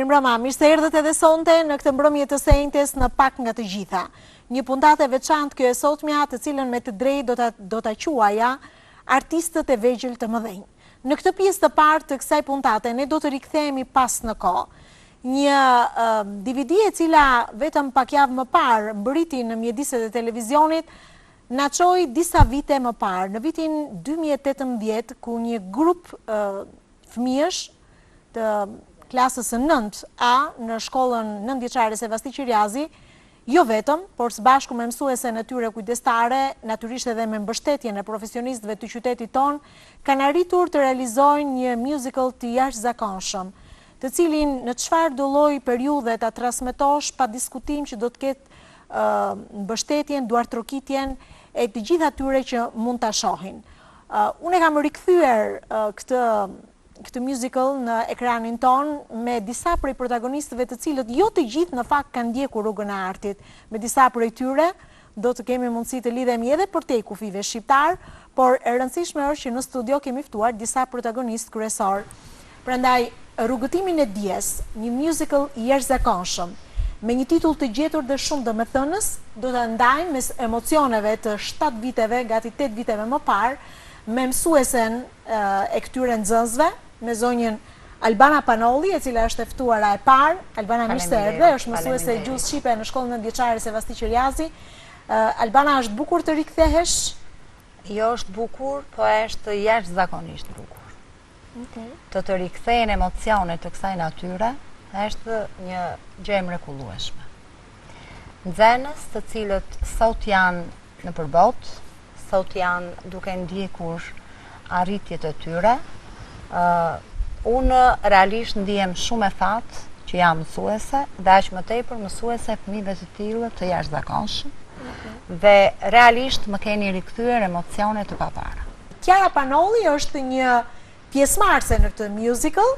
Mirëmbrëma, mirë se erdhët edhe sonte në këtë mbrëmje të sejntes në pak nga të gjitha. Një puntate veçantë kjo e sotmja, të cilën me të drejtë do ta quaja artistët e vegjël të mëdhenj. Në këtë pjesë të parë të kësaj puntate ne do të rikthehemi pas në kohë. Një DVD e cila vetëm pak javë më parë mbriti në mjediset e televizionit na çoi disa vite më parë, në vitin 2018, ku një grup fëmijësh të klasës së 9A në shkollën 9-vjeçare Sevasti Qiriazi, jo vetëm, por së bashku me mësuesen e tyre kujdestare, natyrisht edhe me mbështetjen e profesionistëve të qytetit ton, kanë arritur të realizojnë një musical të jashtëzakonshëm, të cilin në çfarë do lloj periudhe ta transmetosh pa diskutim që do të ketë mbështetjen, duartrokitjen e të gjithë atyre që mund ta shohin. Unë kam rikthyer këtë musical në ekranin ton me disa prej protagonistëve të cilët jo të gjithë në fakt kanë ndjekur rrugën e artit. Me disa prej tyre do të kemi mundësi të lidhemi edhe përtej kufive shqiptar, por e rëndësishme është që në studio kemi ftuar disa protagonistë kryesor. Prandaj Rrugëtimin e Dijes, një musical i jashtëzakonshëm, me një titull të gjetur dhe shumë domethënës, do të ndajmë mes emocioneve të 7 viteve, gati 8 viteve më parë, me mësuesen e këtyre nxënësve, me zonjën Albana Panolli, e cila është e ftuara e parë. Albana, mirë se erdhe, është mësuese e gjuhës shqipe në shkollën 9-vjeçare Sevasti Qiriazi. Albana, është bukur të rikthehesh? Jo, është bukur, po është jashtëzakonisht bukur. Të rikthehen emocionet të kësaj natyre është një gjë e mrekullueshme. Nxënës të cilët sot janë në përbot, sot janë duke ndjekur arritjet e tyre, unë realisht ndihem shumë e thatë që jam mësuese dhe aq më tepër mësuese fëmijëve të tillë të jashtëzakonshëm dhe realisht më keni rikthyer emocione të papara. Chiara Panolli është një pjesëmarrëse në këtë musical.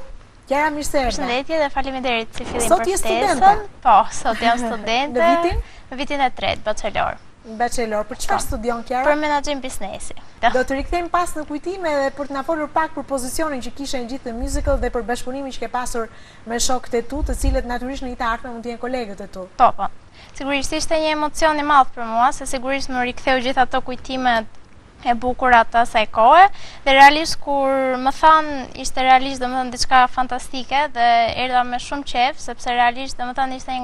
Chiara, mirë se erdhe. Përshëndetje dhe faleminderit si fillim për ftesën. Po, sot jam studente. Në vitin? Në vitin e 3, bachelor. Bachelor, për çfarë studion Chiara? Për menaxhim biznesi. Do të rikthejmë pas në kujtime dhe për të na folur pak për pozicionin që kishe në gjithë të musical dhe për bashkëpunimin që ke pasur me shokët e tu, të cilët natyrisht në të ardhmen mund të jenë kolegët e tu. Po. Sigurisht ishte një emocion i madh për mua, se sigurisht më riktheu gjithë ato kujtimet e bukura të asaj kohe, dhe realisht kur më thanë ishte realisht domethënë diçka fantastike dhe erdha me shumë qejf, sepse realisht domethënë ishte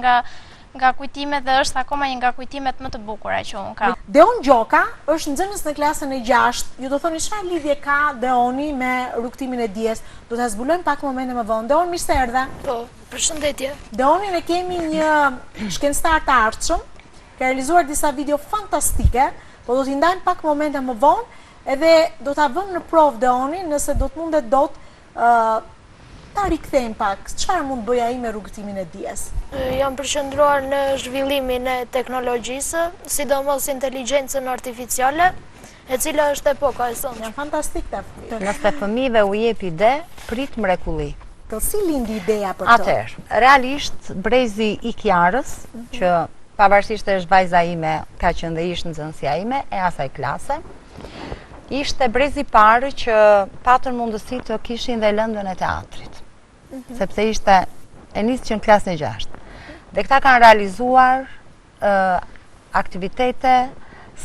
nga kujtimet dhe është akoma një nga kujtimet më të bukura që unë kam. Deon Gjoka është nxënës në klasën e 6. Ju do thoni çfarë lidhje ka Deoni me Rrugëtimin e Dijes? Do ta zbulojmë pak momente më vonë. Deon, mirë se erdhe. Po, përshëndetje. Deonin e kemi një shkencëtar të ardhshëm, ka realizuar disa video fantastike, po do t'i ndajmë pak momente më vonë, edhe do t'a vëmë në provë Deonin nëse do të mundet dot ta rikthejmë pak, çfarë mund bëja ai me Rrugëtimin e Dijes? Jam përqendruar në zhvillimin e teknologjisë, sidomos inteligjencën artificiale, e cila është epoka e sotme. Janë fantastik ta fëmijë. Nëse fëmijëve u jep ide, prit mrekulli. Si lindi ideja për to? Atëherë, realisht brezi i Kiarës, që pavarësisht është vajza ime, ka qenë dhe ishte nxënësia ime e asaj klase, ishte brezi parë që patën mundësi të kishin dhe lëndën e teatrit. Sepse ishte e nisë që në klasën e 6. Dhe këta kanë realizuar aktivitete,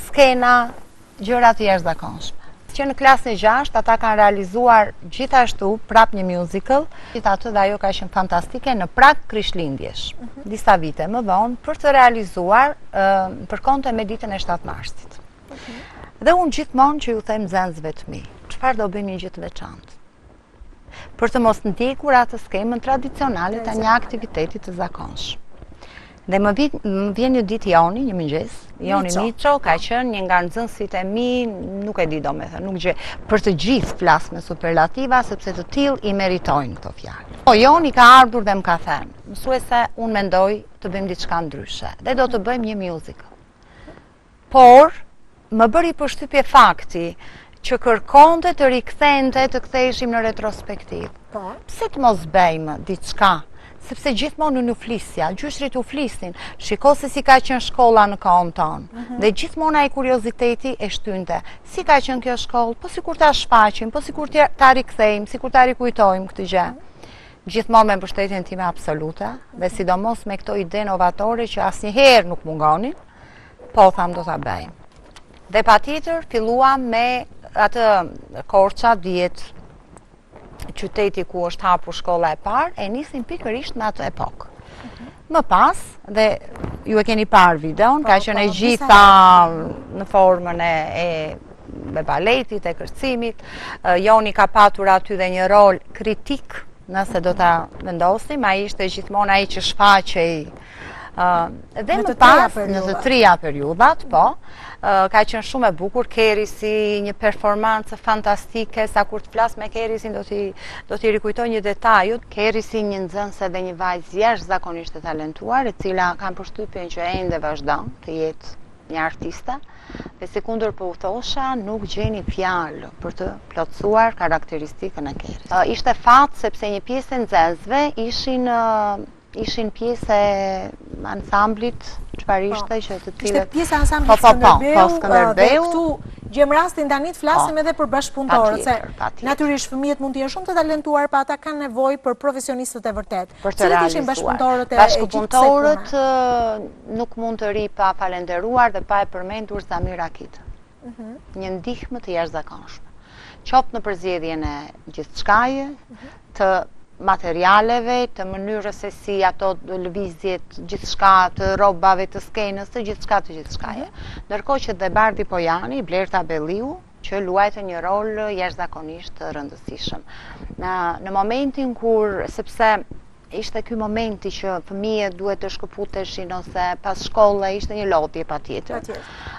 skena, gjëra të jashtëzakonshme. Që në klasën e 6 ata kanë realizuar gjithashtu prap një musical, gjithatë dhe ajo ka qenë fantastike në prag Krishtlindjesh, disa vite më vonë, për të realizuar përkonte me ditën e 7 marsit. Dhe unë gjithmonë që ju them nxënësve të mi, çfarë do bëjmë një gjë të veçantë? Për të mos ndjekur atë skemën tradicionale të një aktiviteti të zakonshëm. Dhe më vjen një ditë Joni, një mëngjes, Joni Miço ka qenë një nga nxënësit e mi, nuk e di domethënë, nuk gjë, për të gjithë flas me superlativa sepse të tillë i meritojnë këto fjalë. Po Joni ka ardhur dhe më ka thënë, mësuese, unë mendoj të bëjmë diçka ndryshe dhe do të bëjmë një musical. Por më bëri përshtypje fakti që kërkonte të rikthente të ktheheshim në retrospektiv. Pse të mos bëjmë diçka? Sepse gjithmonë unë u flisja, gjyshrit u flisnin, shiko se si ka qenë shkolla në kohën tonë. Dhe gjithmonë ai kurioziteti e shtynte. Si ka qenë kjo shkollë? Po sikur ta shfaqim, po sikur ta rikthejmë, sikur ta rikujtojmë këtë gjë. gjithmonë me mbështetjen time absolute, dhe sidomos me këto ide novatore që asnjëherë nuk mungonin, po tham do ta bëjmë. Dhe patjetër filluam me atë Korça, dihet qyteti ku është hapur shkolla e parë, e nisim pikërisht në atë epokë. Më pas, dhe ju e keni parë videon, ka qenë e gjitha në formën e baletit, e kërcimit. Joni ka patur aty dhe një rol kritik, nëse do ta vendosim, ai ishte gjithmonë ai që shfaqej dhe më pas në të trija periudat, po, ka qenë shumë e bukur. Kerisi, një performancë fantastike, sa kur të flas me Kerisin do t'i rikujtoj një detaj. Kerisi një nxënëse dhe një vajzë jashtëzakonisht e talentuar, e cila kam përshtypjen që ende vazhdon të jetë një artiste, dhe si kundër po u thosha, nuk gjeni fjalë për të plotësuar karakteristikën e Kerit. Ishte fat sepse një pjesë e nxënësve ishin pjesë e ansamblit, çfarë ishte që të cilët... Ishte pjesë e ansamblit Skënderbeu, dhe këtu gjem rastin tani të flasim edhe për bashkëpunëtorët, se natyrisht fëmijët mund të jenë shumë të talentuar, pa ata kanë nevojë për profesionistët e vërtet. Cilët ishin bashkëpunëtorët e Bashkëpunëtorët nuk mund të ri pa falenderuar dhe pa e përmendur Zamir Akit. Një ndihmë të jashtëzakonshme. Qoftë në përzgjedhjen e gjithçkaje, të materialeve, të mënyrës se si ato lëvizjet, gjithçka të robave, të skenës, të gjithçkaje. Ndërkohë që dhe Bardi Pojani, Blerta Belliu, që luajte një rol jashtëzakonisht të rëndësishëm. Në momentin kur, sepse ishte ky momenti që fëmijët duhet të shkëputeshin ose pas shkolle, ishte një lodhje patjetër.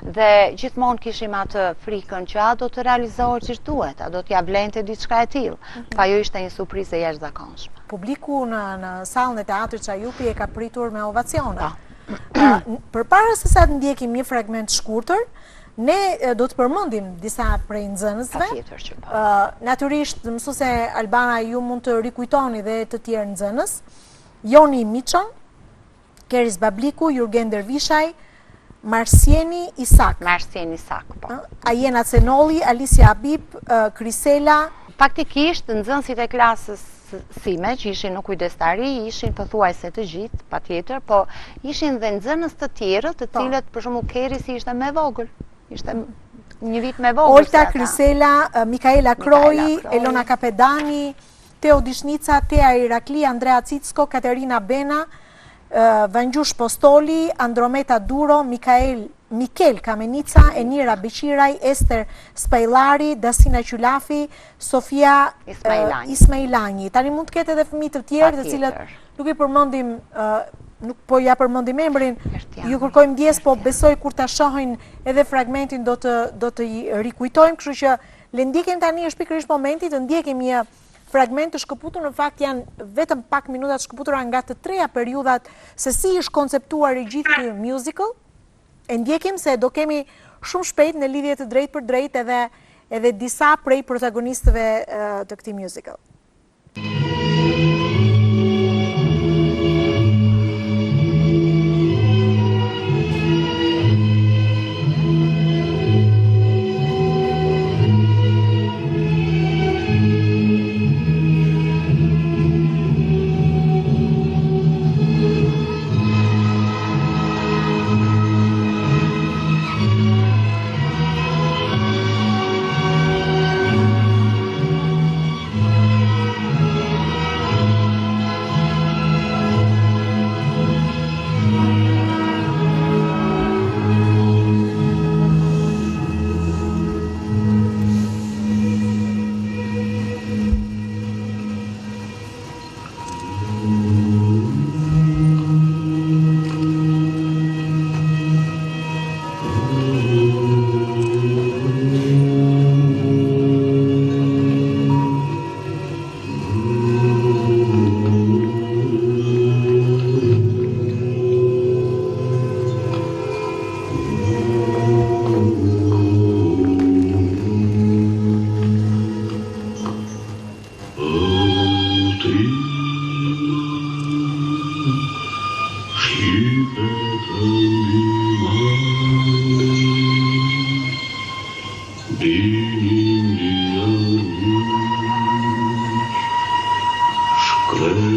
Dhe gjithmonë kishim atë frikën që a do të realizohet siç duhet, a do t'ja vlente diçka e tillë. Pa jo ishte një surprizë e jashtëzakonshme. Publiku në sallën e teatrit Çajupi e ka pritur me ovacione. Përpara se sa të ndjekim një fragment shkurtër, ne do të përmendim disa prej nxënësve. Patjetër që po. Natyrisht, mësuese Albana, ju mund të rikujtoni dhe të tjerë nxënës. Joni Miçon, Keris Babliku, Jurgen Dervishaj, Marsieni Isak. Marsieni Isak, po. Ajena Cenolli, Alicia Habib, Krisela. Faktikisht, nxënësit e klasës sime, që ishin në kujdestari, ishin pothuajse të gjithë, patjetër, po ishin dhe nxënës të tjerë, të cilët për shembull Kerisi ishte më vogël. Ishte një vit me vogël. Olta Krisela, Mikaela Kroi, Elona Kapedani, Teo Dishnica, Tea Irakli, Andrea Cicko, Katerina Bena, Vangjush Postoli, Andrometa Duro, Mikel Kamenica, Enira Beqiraj, Ester Spajlari, Dasina Qulafi, Sofia Ismailani. Tani mund të ketë edhe fëmijë të tjerë, të cilët nuk i përmendim, nuk po ja përmendim emrin, ju kërkojmë ndjes, po besoj kur ta shohin edhe fragmentin do të rikujtojmë, kështu që le ndjekim tani është pikërisht momenti të ndjekim një fragment të shkëputur, në fakt janë vetëm pak minuta të shkëputura nga të treja periudhat se si është konceptuar i gjithë ky musical. E ndjekim se do kemi shumë shpejt në lidhje të drejtë për drejtë edhe disa prej protagonistëve të këtij musical. Dinin diyanmış, şükret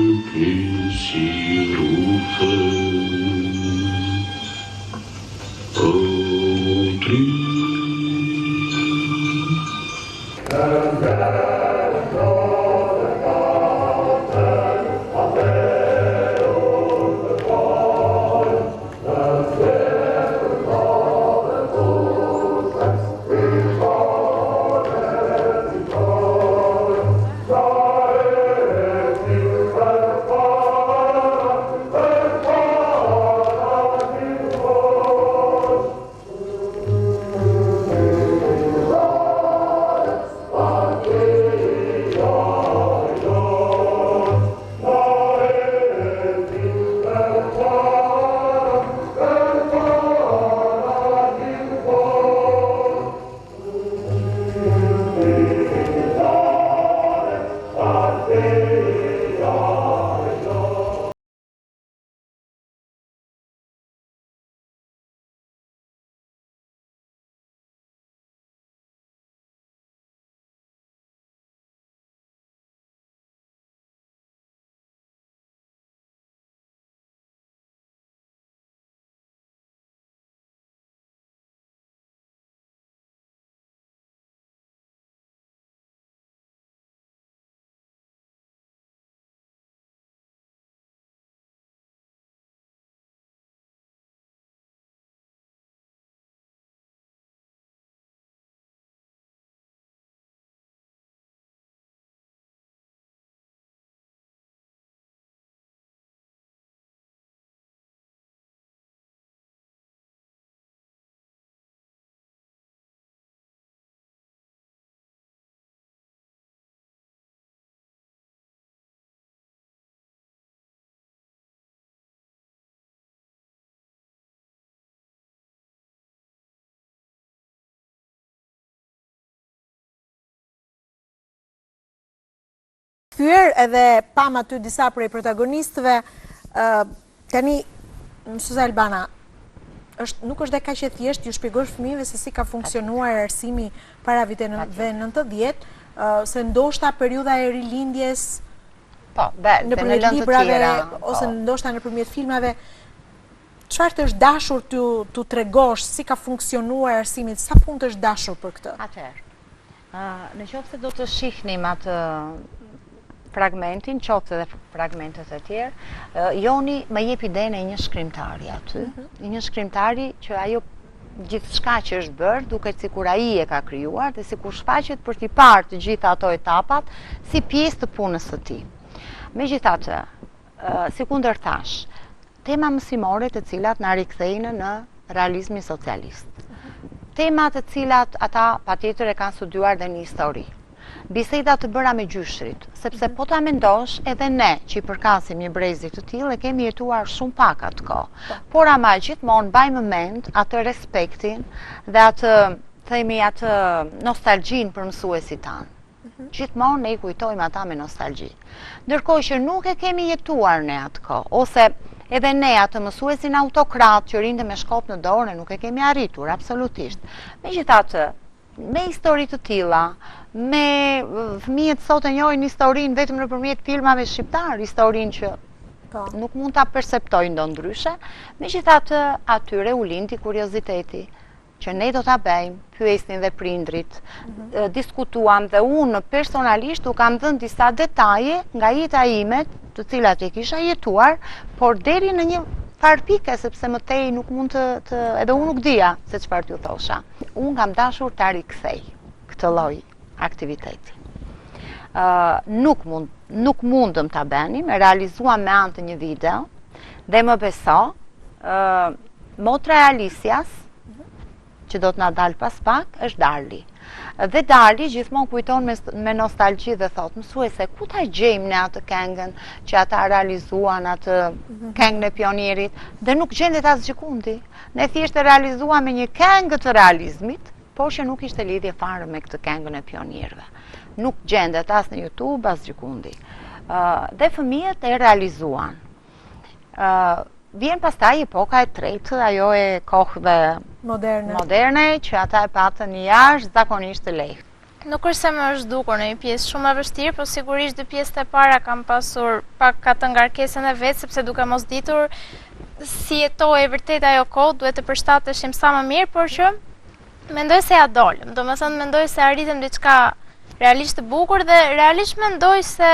kthyer edhe pam aty disa prej protagonistëve. Tani, Mësues Albana, nuk është dhe kaq e thjeshtë ju shpjegosh fëmijëve se si ka funksionuar arsimi para viteve 90, se ndoshta periudha e rilindjes nëpërmjet librave ose ndoshta nëpërmjet filmave. Çfarë të është dashur t'u tregosh si ka funksionuar arsimi, sa punë të është dashur për këtë? Atëherë, në qoftë se do të shihnim atë fragmentin, qoftë edhe fragmentet e tjerë, Joni më jep idenë e një shkrimtari aty, një shkrimtari që ajo gjithçka që është bërë, duket sikur ai e ka krijuar dhe sikur shfaqet për t'i parë të gjitha ato etapat si pjesë të punës së tij. Megjithatë, si kundërthash, tema mësimore të cilat na rikthejnë në realizmin socialist. Tema të cilat ata patjetër e kanë studiuar dhe në histori. Biseda të bëra me gjyshrit, sepse po ta mendosh edhe ne që i përkasim një brezi të tillë e kemi jetuar shumë pak atë kohë. Por ama gjithmonë mbajmë mend atë respektin dhe atë nostalgjinë për mësuesit tanë. Gjithmonë ne i kujtojmë ata me nostalgji. Ndërkohë që nuk e kemi jetuar ne atë kohë, ose edhe ne atë mësuesin autokrat që rinte me shkop në dorë nuk e kemi arritur, absolutisht. Megjithatë, me histori të tilla, me fëmijët sot e njohin historinë vetëm nëpërmjet filmave shqiptar, historinë që nuk mund ta perceptojnë ndondryshe, megjithatë atyre u lindi kurioziteti që ne do ta bëjmë, pyesnin dhe prindrit, diskutuam dhe unë personalisht u kam dhënë disa detaje nga jeta ime, të cilat e kisha jetuar, por deri në një farpike, sepse më tej nuk mund të edhe unë nuk dija se çfarë t'ju thosha. Unë kam dashur ta rikthej këtë lloj aktiviteti. Nuk mundëm ta bënim, e realizuam me anë të një video dhe më beso, motra e Alicias, që do të na dalë pas pak, është Darli. Dhe Darli gjithmonë kujton me nostalgji dhe thot, mësuese, ku ta gjejmë ne atë këngën që ata realizuan atë këngën e pionierit, dhe nuk gjendet as gjikundi. Ne thjesht e realizuam me një këngë të realizmit, por që nuk ishte lidhje fare me këtë këngën e pionierëve. Nuk gjendet as në YouTube, as gjikundi. Dhe fëmijët e realizuan. Vjen pastaj epoka e tretë, ajo e kohëve moderne, që ata e patën jashtëzakonisht të lehtë. Nuk është se më është dukur në një pjesë shumë e vështirë, por sigurisht dy pjesët e para kam pasur pak atë ngarkesën e vet, sepse duke mos ditur si jetoi vërtet ajo kohë, duhet të përshtateshim sa më mirë, por që mendoj se ja dolëm. Domethënë mendoj se arritëm diçka realisht të bukur dhe realisht mendoj se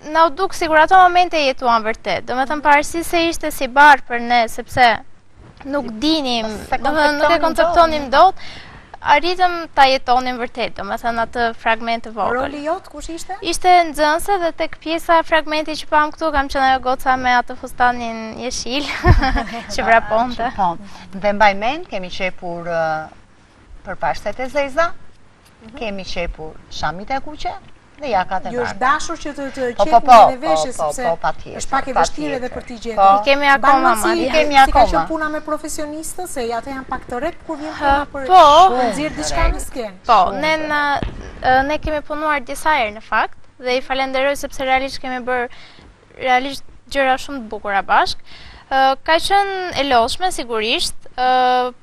na u duk sigur ato momente jetuan vërtet. Domethënë pavarësisht se ishte si bar për ne, sepse nuk dinim, domethënë nuk e konceptonim dot, arritëm ta jetonim vërtet, domethënë atë fragment të vogël. Roli jot kush ishte? Ishte nxënëse dhe tek pjesa e fragmentit që pam këtu kam qenë ajo goca me atë fustanin jeshil që vraponte. Po. Dhe mbaj mend, kemi qepur përpashtet e zeza, kemi qepur shamit e kuqe, dhe jakat e ju është dashur që të qepni në veshje, sepse është pak e vështirë edhe për t'i gjetur. I kemi akoma madje. Si ka qenë puna me profesionistë, se ata janë pak të rep kur vjen puna për nxjerr diçka në skenë. Po, ne kemi punuar disa herë në fakt dhe i falenderoj sepse realisht kemi bërë gjëra shumë të bukura bashkë. Ka qenë e lodhshme sigurisht,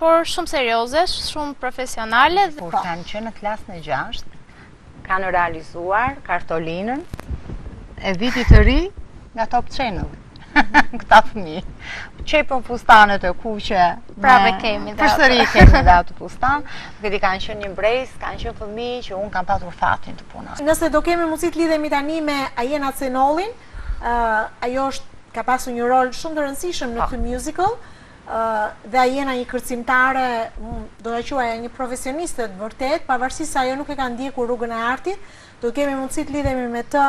por shumë serioze, shumë profesionale. Kur kanë qenë në klasën e 6, kanë realizuar kartolinën e vitit të ri nga Top Channel. Këta fëmijë. Qepën fustanet e kuqe. Prapë kemi dhe përsëri kemi dhe atë fustan. Këtë kanë qenë një brez, kanë qenë fëmijë që unë kam patur fatin të punoj. Nëse do kemi mundësi të lidhemi tani me Ajena Cenollin, ajo ka pasur një rol shumë të rëndësishëm në këtë musical. Dhe Ajena një kërcimtare, do të quaja një profesioniste të vërtet, pavarësisht se ajo nuk e ka ndjekur rrugën e artit, do kemi mundësi të lidhemi me të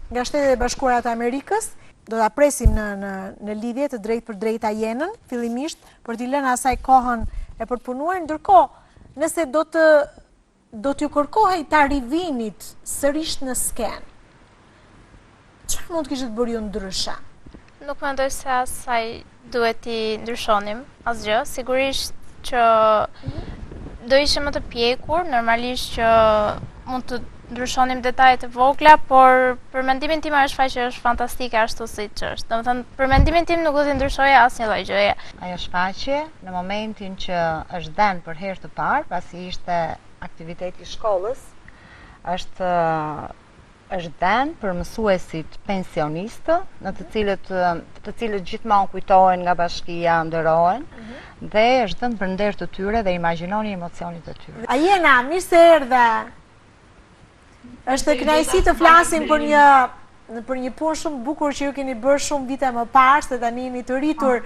nga Shtetet e Bashkuara të Amerikës. Do ta presim në lidhje të drejtë për drejtë Ajenën, fillimisht për t'i lënë asaj kohën e përpunuar, ndërkohë nëse do t'ju kërkohej ta rivinit sërish në skenë, çfarë mund të kishit bërë ju ndryshe? Nuk mendoj se asaj duhet t'i ndryshonim asgjë. Sigurisht që do ishte më të pjekur, normalisht që mund të ndryshonim detajet e vogla, por për mendimin tim është faqe është fantastike ashtu siç është. Domethënë, për mendimin tim nuk do të ndryshoje asnjë lloj gjëje. Ajo shfaqje në momentin që është dhënë për herë të parë, pasi ishte aktiviteti i shkollës, është dhënë për mësuesit pensionistë, në të cilët gjithmonë kujtohen nga bashkia, nderohen, dhe është dhënë për nder të tyre dhe imagjinoni emocionit të tyre. Ajena, mirë se erdhe. Është kënaqësi të flasim për një punë shumë bukur që ju keni bërë shumë vite më parë, se tani jeni të rritur.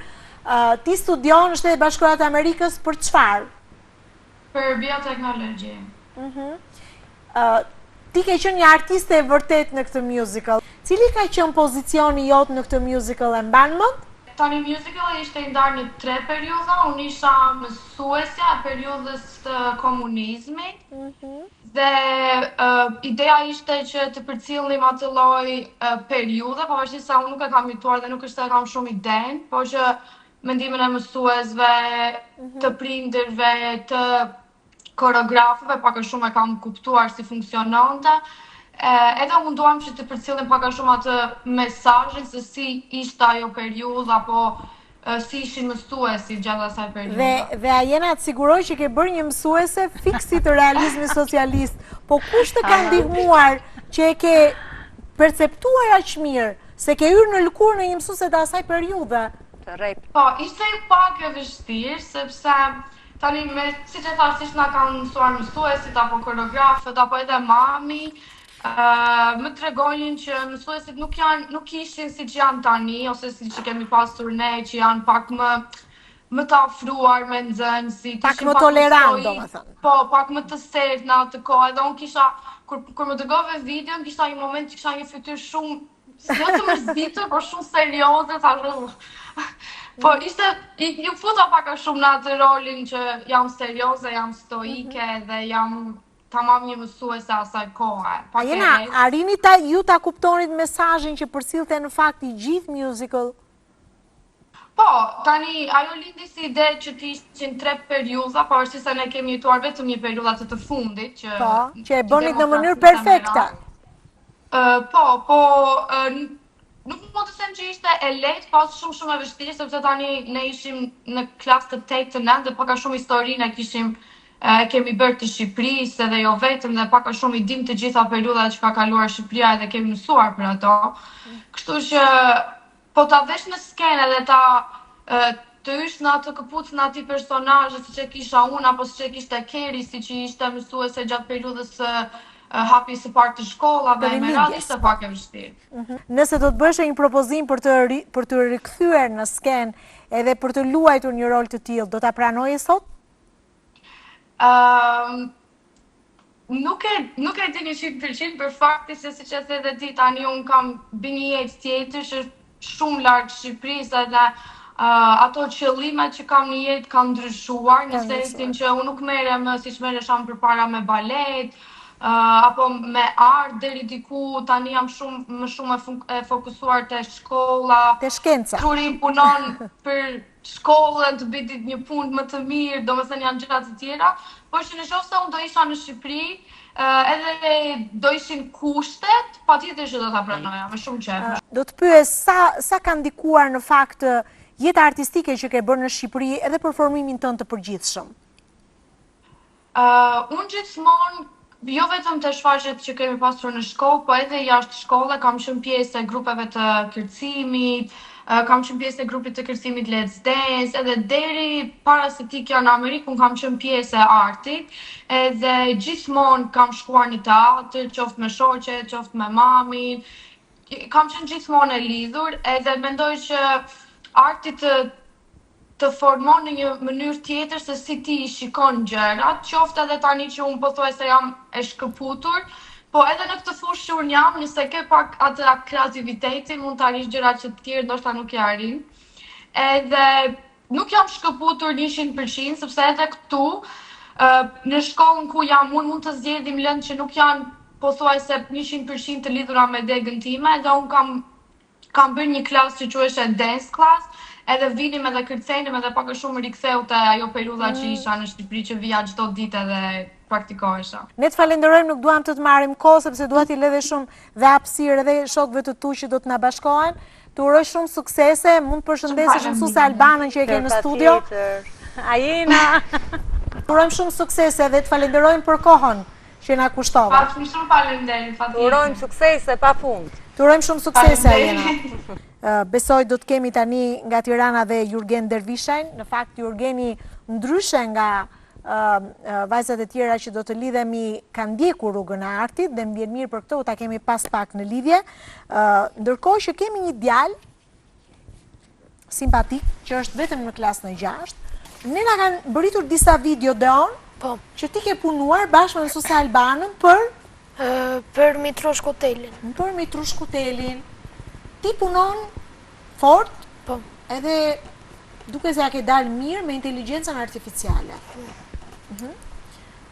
Ti studion në Shtetet Bashkuara të Amerikës për çfarë? Për bioteknologji. Ti ke qenë një artiste e vërtet në këtë musical. Cili ka qenë pozicioni jot në këtë musical, e mban mend? Tani musical ishte i ndarë në 3 periudha, unë isha mësuesja e periudhës të komunizmit, dhe ideja ishte që të përcjellnim atë lloj periudhe, pavarësisht se unë nuk e kam jetuar dhe nuk është se kam shumë idenë, por që mendimin e mësuesve, të prindërve, të koreografëve pak a shumë e kam kuptuar si funksiononte. Edhe munduam që të përcjellim pak a shumë atë mesazhin se si ishte ajo periudhë apo si ishin mësuesit gjatë asaj periudhe. Dhe Ajena të siguroj që ke bërë një mësuese fiksi të realizmit socialist, po kush të ka ndihmuar që e ke perceptuar aq mirë se ke hyrë në lëkurë në një mësuese të asaj periudhe? Po, ishte pak e vështirë sepse tani, si që thashtë, na kanë mësuar mësuesit, apo koreografët, apo edhe mami, më tregojnë që mësuesit nuk ishin si që janë tani, ose si që kemi pasur ne, që janë pak më të afruar me nxënësit. Pak më tolerant, domethënë. Po, pak më të sertë në atë kohë. Edhe unë kisha, kur më dëgove videon, kisha një moment që kisha një fytyrë shumë, jo të mërzitur, por shumë serioze, po ishte, ju futa pak a shumë në atë rolin që jam serioze, jam stoike dhe jam tamam një mësuese asaj kohe. Ajena, arrini ju ta kuptonit mesazhin që përcillte në fakt i gjithë musical? Po, tani, ajo lindi si ide që t'ishin 3 periudha, pavarësisht se ne kemi jetuar vetëm një periudhë atë të fundit. Që e bënit në mënyrë perfekte. Po, nuk mund të them që ishte e lehtë, pas shumë e vështirë, sepse tani ne ishim në klasë të 8 të 9 dhe pak a shumë historinë e kemi bërë të Shqipërisë edhe jo vetëm, dhe pak a shumë i dim të gjitha periudhat që ka kaluar Shqipëria dhe kemi mësuar për ato. Kështu që po ta vesh në skenë dhe të ysh në atë këpucë në ati personazhe, siç e kisha unë apo siç e kishte Keri, siç ishte mësuese gjatë periudhës hapi së parë të shkollave, me radhë ishte pak e vështirë. Nëse do të bësh një propozim për të rikthyer në skenë edhe për të luajtur një rol të tillë, do ta pranoje sot? Nuk e di 100% për faktin se siç e the edhe ti, tani unë kam bërë një jetë tjetër që shumë larg Shqipërisë, edhe ato qëllimet që kam në jetë kanë ndryshuar, në sensin që unë nuk merrem siç merresha përpara me balet, apo me art, deri diku tani jam më shumë e fokusuar te shkolla, te shkenca. Truri punon për shkollën, të bëjë një punë më të mirë, domethënë janë gjëra të tjera, por që nëse unë do isha në Shqipëri, edhe do ishin kushtet, patjetër që do ta pranoja me shumë qejf. Do të pyes sa ka ndikuar në fakt jeta artistike që ke bërë në Shqipëri edhe për formimin tënd të përgjithshëm? Unë gjithmonë, jo vetëm të shfaqjet që kemi pasur në shkollë, po edhe jashtë shkolle, kam qenë pjesë e grupeve të kërcimit, kam qenë pjesë e grupit të kërcimit Let's Dance, edhe deri para se t'ikja në Amerikë, unë kam qenë pjesë e artit, edhe gjithmonë kam shkuar në teatr, qoftë me shoqe, qoftë me mamin, kam qenë gjithmonë e lidhur, edhe mendoj që arti të formon në një mënyrë tjetër se si ti i shikon gjërat, qoftë edhe tani që unë po thuaj se jam e shkëputur, po edhe në këtë fushë që unë jam, nëse ke pak atë kreativitetin, mund të arrish gjëra që të tjerë ndoshta nuk i arrin. Edhe nuk jam shkëputur 100%, sepse edhe këtu, në shkollën ku jam, unë mund të zgjedhim lëndë që nuk janë po thuaj se 100% të lidhura me degën time, edhe unë kam bërë një klasë që quhej dance class, edhe vinim edhe kërcenim edhe pak a shumë riktheu te ajo periudha që isha në Shqipëri, që vija çdo ditë edhe praktikohesha. Ne të falenderojmë, nuk duam të marrim kohë, sepse dua t'i lëdhe shumë dhe hapësirë edhe shokëve të tu që do të na bashkohen. Të uroj shumë suksese, mund të përshëndesësh mësuese Albanën që e ke në studio. Ajina. Të urojmë shumë suksese dhe të falenderojmë për kohën që na kushtove. Shumë faleminderit, Të urojmë suksese pafund. Të urojmë shumë suksese, Ajina. Besoj do të kemi tani nga Tirana dhe Jurgen Dervishajn. Në fakt Jurgeni ndryshe nga vajzat e tjera që do të lidhemi kanë ndjekur rrugën e artit dhe mbjen mirë për këtë, u ta kemi pas pak në lidhje. Ndërkohë që kemi një djalë simpatik që është vetëm në klasën e 6. Ne na kanë bëritur disa video Deon që ti ke punuar bashkë me mësuese Albanën Për Mitrush Kutelin. Për Mitrush Kutelin. Ti punon fort, edhe duke se ja ke dalë mirë me inteligjencën artificiale.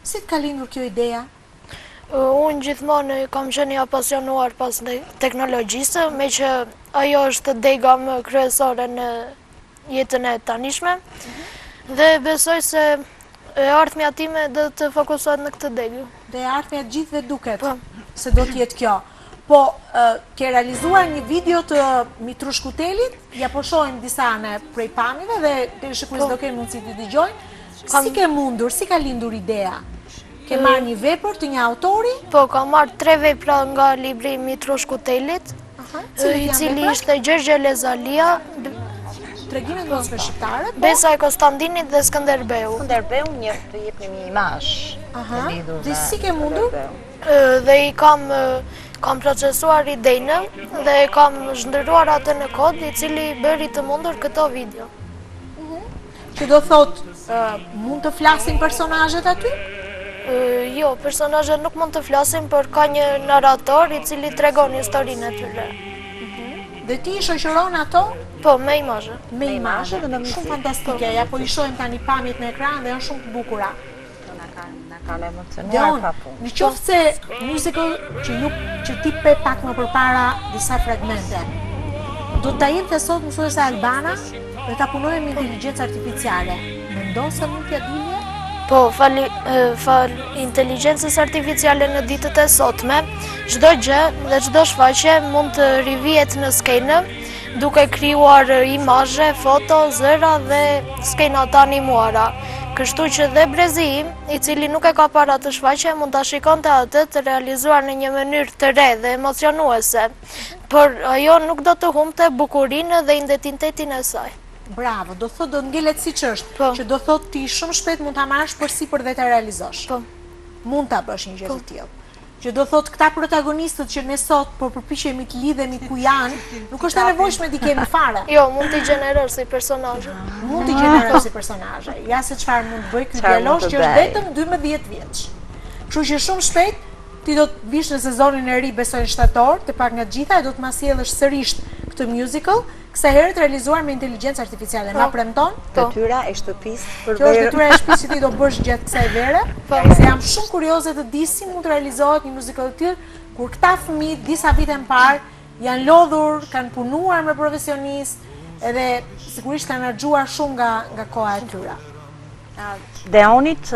Si të ka lindur kjo ideja? Unë gjithmonë kam qenë apasionuar pas teknologjisë, me që ajo është dega më kryesore në jetën e tanishme, dhe besoj se e ardhmja time do të fokusohet në këtë degë. Dhe e ardhmja gjithve duket se do t'jetë kjo. Po, ke realizuar një video të Mitrush Kutelit, ja po shohim disa në prej pamive dhe teleshikues do kenë mundësi të dëgjojnë. Si ke mundur, si ka lindur ideja? Ke marrë një vepër të një autori? Po, ka marrë 3 vepra nga libri Mitrush Kutelit, i cili ishte Gjergje Lezalia, Tregimet mosme shqiptare, Besa e Konstantinit dhe Skënderbeu. Skënderbeu një të jepni një imazh. Dhe si ke mundur? Dhe i kam procesuar idejnë dhe kam zhndëruar atë në kod, i cili bëri të mundur këto video. Që do thot, mund të flasin personazhet aty? Jo, personazhet nuk mund të flasin, por ka një narrator i cili tregon historinë e tyre. Dhe ti i shoqëron ato? Po, me imazhe. Me imazhe dhe shumë fantastike. Ja po i shohim tani pamjet në ekran dhe janë shumë të bukura. Na kanë emocionuar pafund. Në qoftë se musical që ti pe pak më përpara disa fragmente, do ta jepte sot mësuese Albana dhe ta punojë me inteligjencë artificiale. Mendon se mund t'ja dilje? Po, fal inteligjencës artificiale në ditët e sotme, çdo gjë dhe çdo shfaqje mund të rivihet në skenë, duke krijuar imazhe, foto, zëra dhe skena të animuara. Kështu që dhe brezi im, i cili nuk e ka para të shfaqje, mund ta shikonte atë të realizuar në një mënyrë të re dhe emocionuese, por ajo nuk do të humbte bukurinë dhe identitetin e saj. Bravo, do thot do ngelet siç është, që do thot ti shumë shpejt mund ta marrësh përsipër dhe ta realizosh. Po. Mund ta bësh një gjë të tillë. Që do thot këta protagonistët që ne sot po përpiqemi të lidhemi ku janë, nuk është e nevojshme t'i kemi fare. Jo, mund t'i gjenerosh si personazhe. Mund t'i gjenerosh si personazhe. Ja se çfarë mund bëj ky djalosh që është vetëm 12 vjeç. Kështu që shumë shpejt ti do të vish në sezonin e ri, besoj në shtator, të pak nga të gjitha e do të ma sjellësh sërish këtë musical, kësaj herë të realizuar me inteligjencë artificiale. Ma premton? Detyra e shtëpisë për Kjo është detyra e shtëpisë që ti do bësh gjatë kësaj vere, se jam shumë kurioze të di si mund të realizohet një musical të tillë, kur këta fëmijë disa vite më parë janë lodhur, kanë punuar me profesionistë, edhe sigurisht kanë harxuar shumë nga koha e tyre. Deonit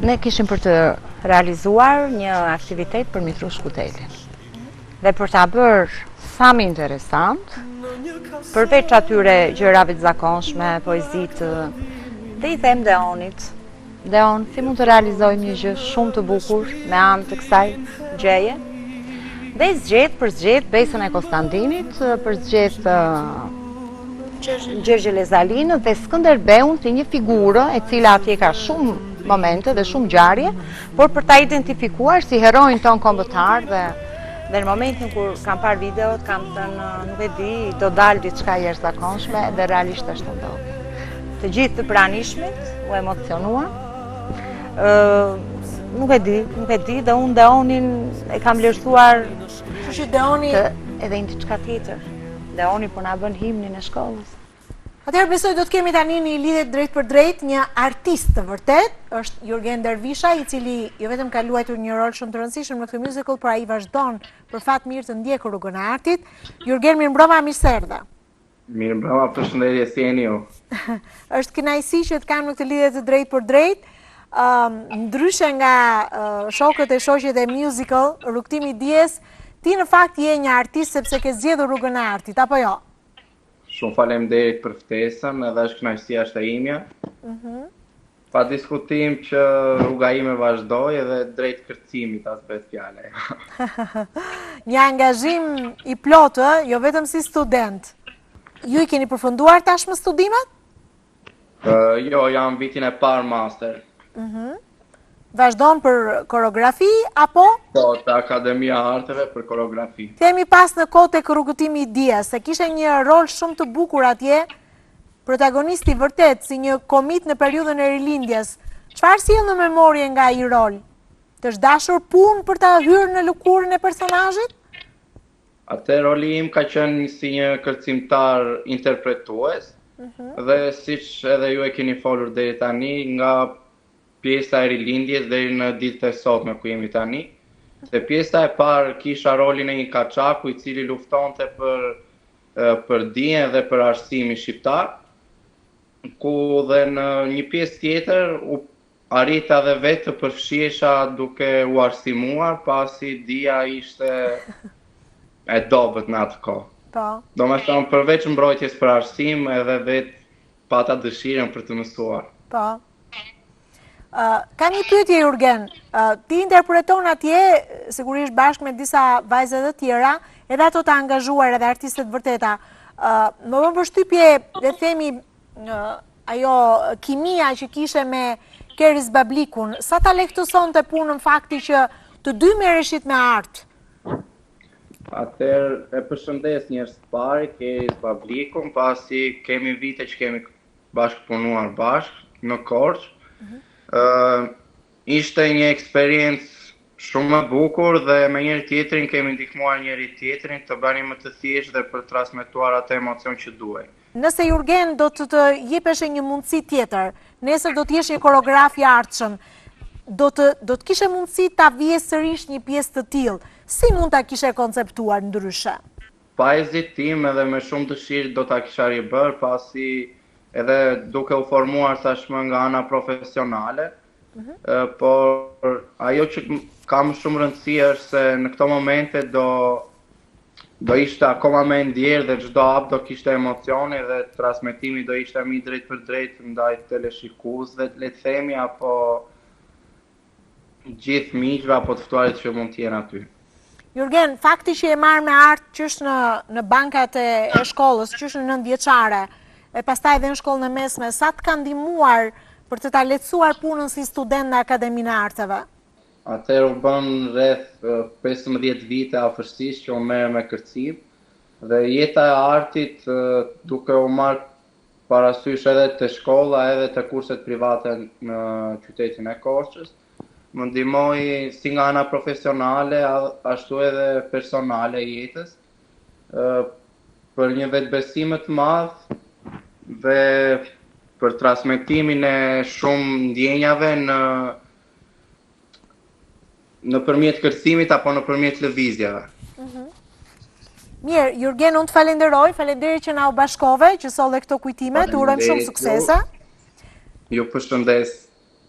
ne kishim për të realizuar një aktivitet për Mitrush Kutelin. Dhe për ta bërë sa më interesant, përveç atyre gjërave të zakonshme, poezitë, dhe i them Deonit, Deon, si mund të realizojmë një gjë shumë të bukur me anë të kësaj gjëje? Dhe zgjedh Besën e Konstantinit, zgjedh Gjergje Lezalinën dhe Skënderbeun si një figurë e cila atje ka shumë momente dhe shumë ngjarje, por për ta identifikuar si heroin ton kombëtar dhe në momentin kur kam parë videot, kam thënë, nuk e di, do dalë diçka jashtëzakonshme dhe realisht është ndodhur. Të gjithë të pranishmit u emocionuan. Nuk e di dhe unë Deonin e kam vlerësuar edhe një diçka tjetër. Deoni po na bën himnin e shkollës. Atëherë besoj do të kemi tani një lidhje drejt për drejt, një artist të vërtet, është Jurgen Dervishaj, i cili jo vetëm ka luajtur një rol shumë të rëndësishëm në këtë musical, por ai vazhdon për fat mirë të ndjekur rrugën e artit. Jurgen, mirëmbrëma, mirë se erdhe. Mirëmbrëma, përshëndetje, si jeni ju? Është kënaqësi që të kam në këtë lidhje të drejt për drejt. ndryshe nga shokët e shoqet e musical, Rrugtimi i Dijes, ti në fakt je një artist sepse ke zgjedhur rrugën e artit, apo jo? Shumë faleminderit për ftesën, edhe është kënaqësia është e imja. Pa diskutim që rruga ime vazhdoj edhe drejt kërcimit as bëhet fjale. Një angazhim i plotë, jo vetëm si student. Ju i keni përfunduar tashmë studimet? Jo, jam vitin e parë master. Vazhdon për koreografi, apo? Po, të Akademia Arteve për koreografi. Themi pas në kohë tek Rrugtimi i Dijes, se kishe një rol shumë të bukur atje, protagonisti vërtet, si një komik në periudhën e rilindjes. Çfarë sjell në memorie nga ai rol? Të është dashur punë për ta hyrë në lëkurën e personazhit? Atë roli im ka qenë si një kërcimtar interpretues, dhe siç edhe ju e keni folur deri tani, nga pjesa e rilindjes deri në ditët e sotme ku jemi tani. Se pjesa e parë kisha rolin e një kaçaku i cili luftonte për dijen dhe për arsimin shqiptar, ku dhe në një pjesë tjetër u arrita dhe vetë të përfshihesha duke u arsimuar, pasi dija ishte e dobët në atë kohë. Po. Domethënë përveç mbrojtjes për arsim, edhe vetë pata dëshirën për të mësuar. Po. Ka një pyetje, Jurgen. Ti interpreton atje, sigurisht bashkë me disa vajza të tjera, edhe ato të angazhuar edhe artistët vërteta. Më bën përshtypje, le të themi, ajo kimia që kishe me Keris Bablikun, sa ta lehtësonte punën fakti që të dy merreshit me art? Atëherë e përshëndes njerëz të parë, Keris Bablikun, pasi kemi vite që kemi bashkëpunuar bashkë në Korçë. Ishte një eksperiencë shumë e bukur dhe me njëri tjetrin kemi ndihmuar njëri tjetrin të bëni më të thjeshtë dhe për të transmetuar atë emocion që duhej. Nëse Jurgen do të jepesh një mundësi tjetër, nesër do të jesh një koreograf i artshëm, do të kishe mundësi ta vije sërish një pjesë të tillë, si mund ta kishe konceptuar ndryshe? Pa hezitim edhe me shumë dëshirë do ta kisha ribër, pasi edhe duke u formuar tashmë nga ana profesionale, por ajo që ka më shumë rëndësi është se në këto momente do ishte akoma më ndjerë dhe çdo hap do kishte emocione dhe transmetimi do ishte më drejt për drejt ndaj teleshikuesve, le të themi, apo gjithë miqve apo të ftuarit që mund të jenë aty. Jurgen, fakti që e marrë me art qysh në bankat e shkollës, qysh në 9 vjeçare, e pastaj edhe në shkollën e mesme, sa të ka ndihmuar për të ta lehtësuar punën si student në Akademinë e Arteve? Atëherë u bën rreth 15 vite afërsisht që u merr me kërcim dhe jeta e artit duke u marrë parasysh edhe te shkolla edhe te kurset private në qytetin e Korçës, më ndihmoi si nga ana profesionale ashtu edhe personale jetës për një vetbesim të madh dhe për transmetimin e shumë ndjenjave nëpërmjet kërcimit apo nëpërmjet lëvizjeve. Mirë, Jurgen, unë të falenderoj, falenderit që na u bashkove, që solle këto kujtime, të urojmë shumë suksese. Ju përshëndes.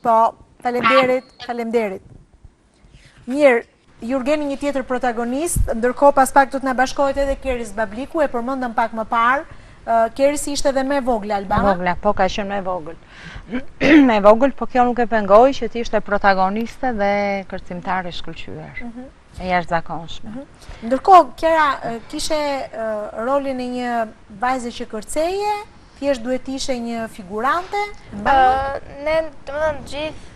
Po, falenderit. Mirë, Jurgeni një tjetër protagonist, ndërkohë pas pak do të na bashkohet edhe Keris Babliku, e përmendëm pak më parë. Kerisi ishte edhe me vogël, Albana? Vogla, po ka qenë me vogël. Me vogël, po kjo nuk e pengoj që ti ishte protagoniste dhe kërcimtare shkëlqyer. E jashtëzakonshme. Ndërkohë, Kera kishe rolin e një vajze që kërceje, thjesht duhet ishe një figurante? Ne, domethënë, gjithë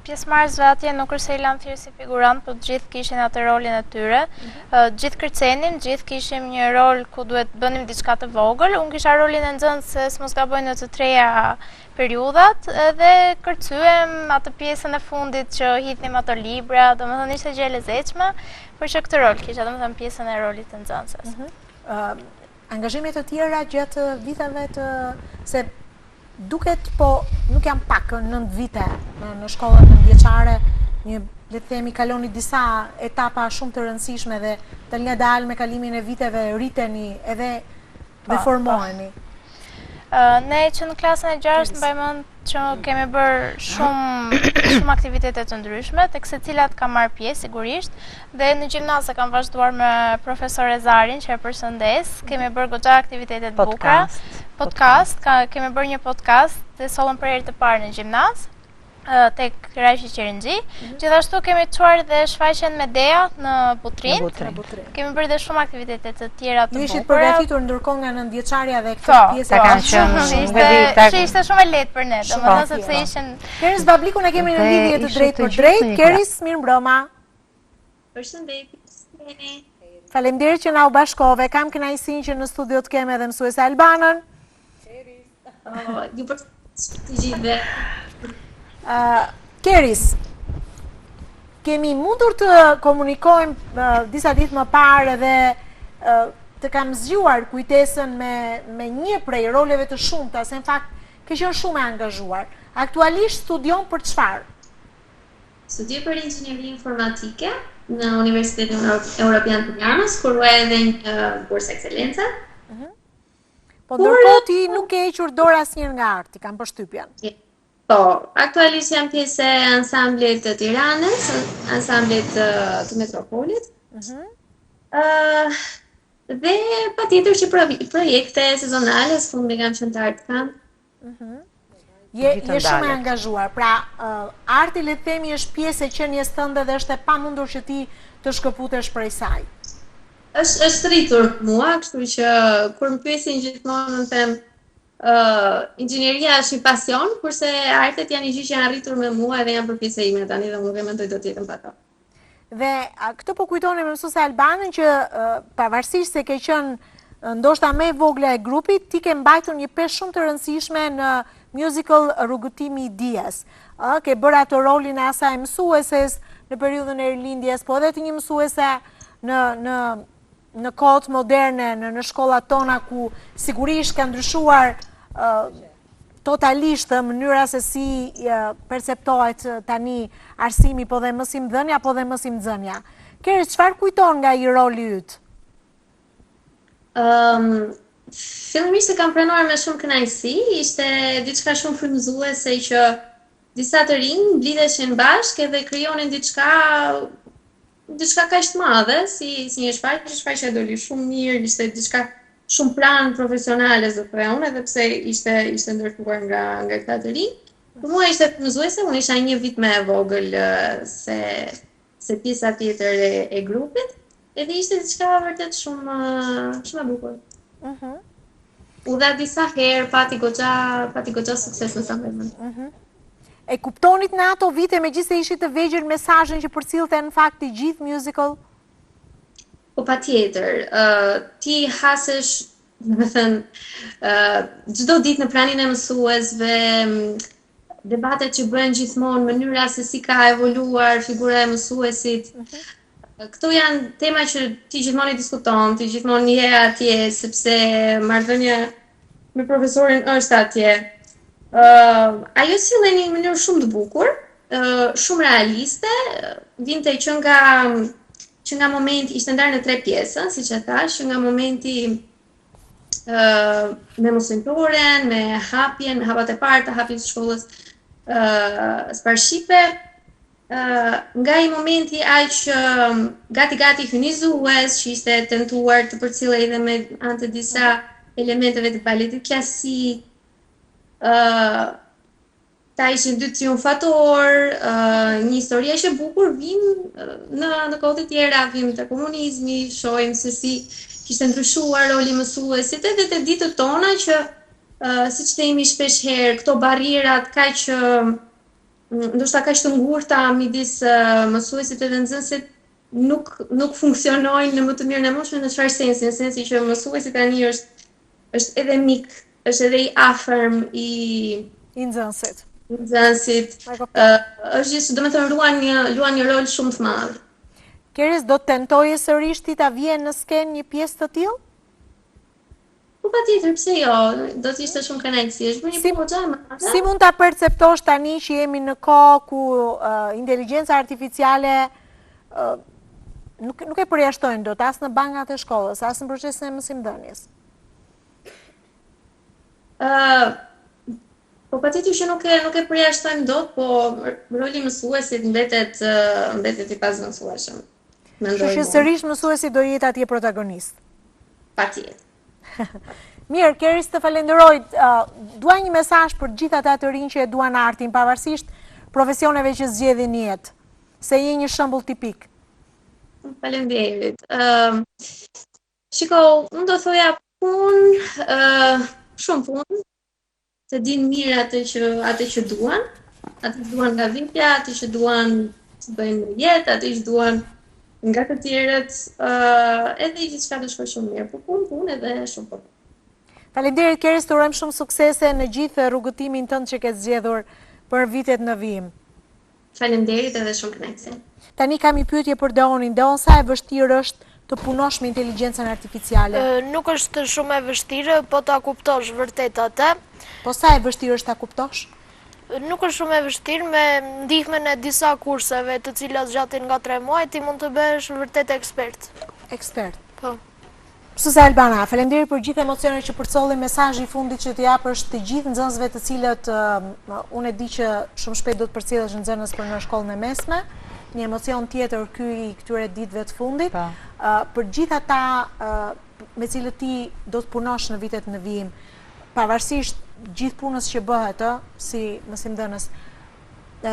pjesëmarrësve atje nuk kërcelan thjesht si figurant, por gjithë kishin atë rolin e tyre. Gjithë kërcenin, gjithë kishim një rol ku duhet bënim diçka të vogël. Unë kisha rolin e nxënëses, mos gaboj në të treja periudhat, dhe kërcyem atë pjesën e fundit që hidhnim ato libra, domethënë ishte gjë e lezetshme, por që këtë rol kisha, domethënë pjesën e rolit të nxënëses. Angazhimet të tjera gjatë viteve se duket, po nuk jam pak 9 vite në shkollën 9 vjeçare, le të themi kaloni disa etapa shumë të rëndësishme dhe të nga dalë me kalimin e viteve rriteni edhe dhe formoheni. Ne që në klasën e 6 mbaj mend që kemi bërë shumë aktivitete të ndryshme, tek secilat kam marrë pjesë sigurisht, dhe në gjimnaz kam vazhduar me profesor Ezarin, që e përshëndes. Kemi bërë goxha aktivitete të bukura. Podcast, kemi bërë një podcast dhe sollëm për herë të parë në gjimnaz. Tek Rajshi Qerëngji. Gjithashtu kemi çuar dhe shfaqjen me Dea në Butrin. Kemi bërë dhe shumë aktivitete të tjera të bukura. Ju ishit përgatitur ndërkohë nga nëntëvjeçaria dhe këtë pjesë ishte shumë e lehtë për ne, domethënë sepse ishin Keris Babliku ne kemi në lidhje të drejtë për drejtë. Keris, mirëmbrëma. Përshëndetje. Faleminderit që na u bashkove. Kam kënaqësinë që në studio të kemi edhe mësuese Albanën. Ju përshëndes të gjithëve. Keris, kemi mundur të komunikojmë disa ditë më parë dhe të kam zgjuar kujtesën me një prej roleve të shumta, se në fakt ke qenë shumë e angazhuar. Aktualisht studion për çfarë? Studioj për inxhinieri informatike në Universitetin Europian të Milano's, kur ruaj edhe një bursë ekscelence. Po ndërkohë ti nuk ke hequr dorë asnjëherë nga arti, kam përshtypjen. Po, aktualisht jam pjesë e ansamblit të Tiranës, ansamblit të Metropolit. Dhe patjetër që projekte sezonale, së fundi kam qenë të art camp. Je shumë e angazhuar, pra arti le të themi është pjesë e qenies tënde dhe është e pamundur që ti të shkëputesh prej saj. Është rritur mua, kështu që kur më pyesin gjithmonë në them inxhinieria është një pasion, kurse artet janë një gjë që janë arritur me mua dhe janë për pjesë ime tani dhe nuk e mendoj do të jetën pa to. Dhe këtë po kujtoni me mësuese Albanën që pavarësisht se ke qenë ndoshta më e vogla e grupit, ti ke mbajtur një peshë shumë të rëndësishme në musical Rrugëtimi i Dijes. Ke bërë atë rolin e asaj mësueses në periudhën e rilindjes, po edhe të një mësuese në kohët moderne, në shkollat tona ku sigurisht ka ndryshuar totalisht mënyra se si perceptohet tani arsimi po dhe mësimdhënia po dhe mësimdhënia. Keris, çfarë kujton nga i roli yt? Fillimisht e kam pranuar me shumë kënaqësi, ishte diçka shumë frymëzuese që disa të rinj mblidheshin bashkë edhe krijonin diçka kaq të madhe si një shfaqje doli shumë mirë, ishte diçka shumë pranë profesionale, zë thoya unë, edhe pse ishte ndërtuar nga këta të rinj. Për mua ishte frymëzuese, unë isha një vit më e vogël se pjesa tjetër e grupit, edhe ishte diçka vërtet shumë e bukur. U dha disa herë, pati goxha sukses në sa më mend. E kuptonit në ato vite megjithëse ishit të vegjël mesazhin që përcillte në fakt i gjithë musical? Po patjetër, ti hasesh, domethënë, çdo ditë në pranin e mësuesve, debatet që bëhen gjithmonë, mënyra se si ka evoluar figura e mësuesit. Këto janë tema që ti gjithmonë i diskuton, ti gjithmonë je atje, sepse marrëdhënia me profesorin është atje. Ajo sillen në një mënyrë shumë të bukur, shumë realiste, vinte që nga momenti ishte ndarë në 3 pjesë, siç e thash, që nga momenti me mosintoren, me hapjen, me hapat e parë, hapjen të shkollës së parashqipe, nga i momenti aq gati hynizues, që ishte tentuar të përcillej edhe me anë të disa elementeve të baletit klasik, ta ishin 2 triumfator, një histori që e bukur, vim në kohët e tjera, vim të komunizmi, shohim se si kishte ndryshuar roli mësuesit edhe të ditët tona që, siç themi shpesh herë, këto barrierat ndoshta kaq të ngurta midis mësuesit edhe nxënësit nuk funksionojnë në më të mirën e mundshme. Në çfarë sensi? Në sensi që mësuesi tani është edhe mik, është edhe i afërm i nxënësit. Është gjithë, domethënë luan një rol shumë të madh. Keris, do të tentoje sërish ti ta vjen në skenë një pjesë të tillë? Po patjetër, pse jo? Do të ishte shumë kënaqësi. Është bërë një goxha e madhe. Si mund ta perceptosh tani që jemi në kohë ku inteligjenca artificiale nuk e përjashtojnë dot as në bankat e shkollës, as në procesin e mësimdhënies? Po patjetër që nuk e përjashtojmë dot, po roli mësuesit mbetet I pazëvendësueshëm. Kështu që sërish mësuesi do jetë atje protagonist. Patjetër. Mirë, Keris, të falenderoj. Dua një mesazh për gjithë ata të rinj që e duan artin, pavarësisht profesioneve që zgjedhin në jetë, se je një shembull tipik. Faleminderit. Shiko, unë do thoja shumë punë, të dinë mirë atë që duan nga vipja, atë që duan të bëjnë në jetë, atë që duan nga të tjerët, edhe gjithçka të shkojë shumë mirë, por punë edhe shumë punë. Faleminderit, Keris, të urojmë shumë suksese në gjithë rrugëtimin tënd që ke zgjedhur për vitet në vijim. Faleminderit edhe shumë kënaqësi. Tani kam një pyetje për Deonin. Deon, sa e vështirë është të punosh me inteligjencën artificiale? Nuk është shumë e vështirë, po ta kuptosh vërtet atë. Po sa e vështirë është ta kuptosh? Nuk është shumë e vështirë, me ndihmën e disa kurseve, të cilat zgjatin nga 3 muaj, ti mund të bëhesh vërtet ekspert. Ekspert. Po. Suze Albana, faleminderit për gjithë emocionet që përcolli. Mesazhi I fundit që të japësh të gjithë nxënësve të cilët unë e di që shumë shpejt do të përcjellesh nxënës për në shkollën e mesme, një emocion tjetër ky I këtyre ditëve të fundit. Për gjithë ata me cilët ti do të punosh në vitet në vijim, pavarësisht gjithë punës që bëhet si mësimdhënës,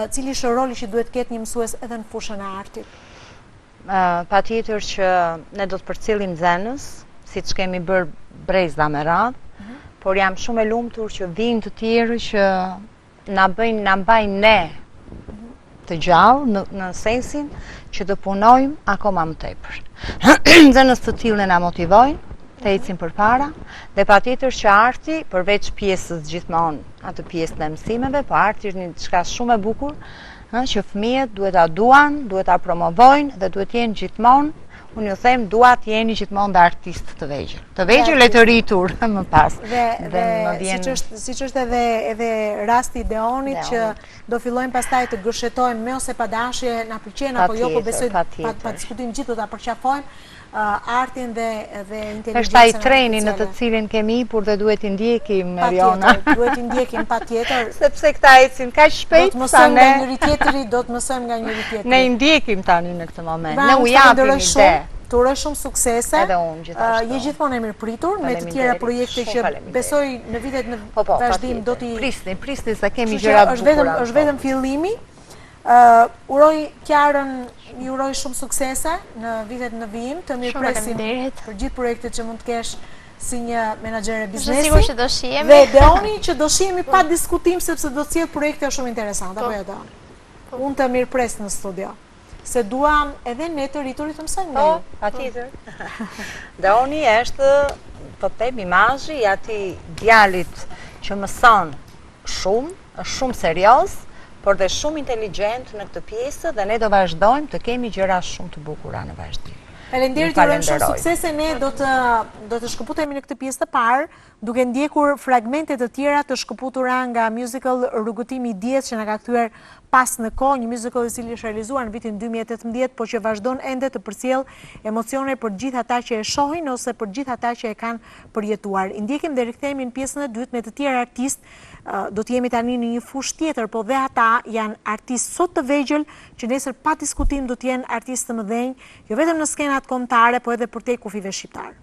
cili është roli që duhet ketë një mësues edhe në fushën e artit? Patjetër që ne do të përcjellim nxënës, siç kemi bërë brezda me radhë, por jam shumë e lumtur që vijnë të tjerë që na mbajnë ne të gjallë në sensin që të punojmë akoma më tepër. Nxënës të tillë na motivojnë të ecim përpara dhe patjetër që arti, përveç pjesës gjithmonë, atë pjesën e mësimeve, po arti është një diçka shumë e bukur, që fëmijët duhet ta duan, duhet ta promovojnë dhe duhet jenë gjithmonë, unë ju them, dua të jeni gjithmonë dhe artistë të vegjël. Të vegjël e të rritur më pas. Dhe siç është edhe rasti I Deonit që do fillojmë pastaj të gërshetojmë me ose pa dashje, na pëlqen apo jo, po besoj pa diskutim gjithë do ta përqafojmë artin dhe inteligjencën. Është ai treni në të cilin kemi hipur dhe duhet I ndjekim, Mariona. Duhet I ndjekim patjetër. Sepse këta ecin kaq shpejt, do të mësojmë nga njëri tjetri. Ne I ndjekim tani në këtë moment. Ne u japim ide. Të uroj shumë suksese. Edhe unë gjithashtu. Je gjithmonë e mirëpritur me të tjera projekte që besoj në vitet në vazhdim do t'i prisni se kemi gjëra të bukura. Është vetëm fillimi. Uroj Kiarën, ju uroj shumë suksese në vitet në vijim, të mirëpresim për gjithë projektet që mund të kesh si një menaxhere biznesi. Sigur që do shihemi. Dhe Deoni që do shihemi pa diskutim sepse do të sjell projekte shumë interesante, apo jo Deoni? Unë të mirëpres në studio. Se duam edhe ne të rriturit të mësojmë nga ju. Patjetër. Deoni është, po them, imazhi I atij djalit që mëson shumë, është shumë serioz, por dhe shumë inteligjent në këtë pjesë dhe ne do vazhdojmë të kemi gjëra shumë të bukura në vazhdim. Faleminderit, ju urojmë shumë suksese. Ne do të shkëputemi në këtë pjesë të parë, duke ndjekur fragmente të tjera të shkëputura nga musical Rrugëtimi I Dijes që na ka kthyer pas në kohë, një musical I cili është realizuar në vitin 2018, por që vazhdon ende të përcjell emocione për gjithë ata që e shohin ose për gjithë ata që e kanë përjetuar. I ndjekim dhe rikthehemi në pjesën e dytë me të tjerë artistë. Do të jemi tani në një fushë tjetër, po dhe ata janë artistë sot të vegjël që nesër pa diskutim do të jenë artistë të mëdhenj, jo vetëm në skenat kombëtare, po edhe përtej kufive shqiptar.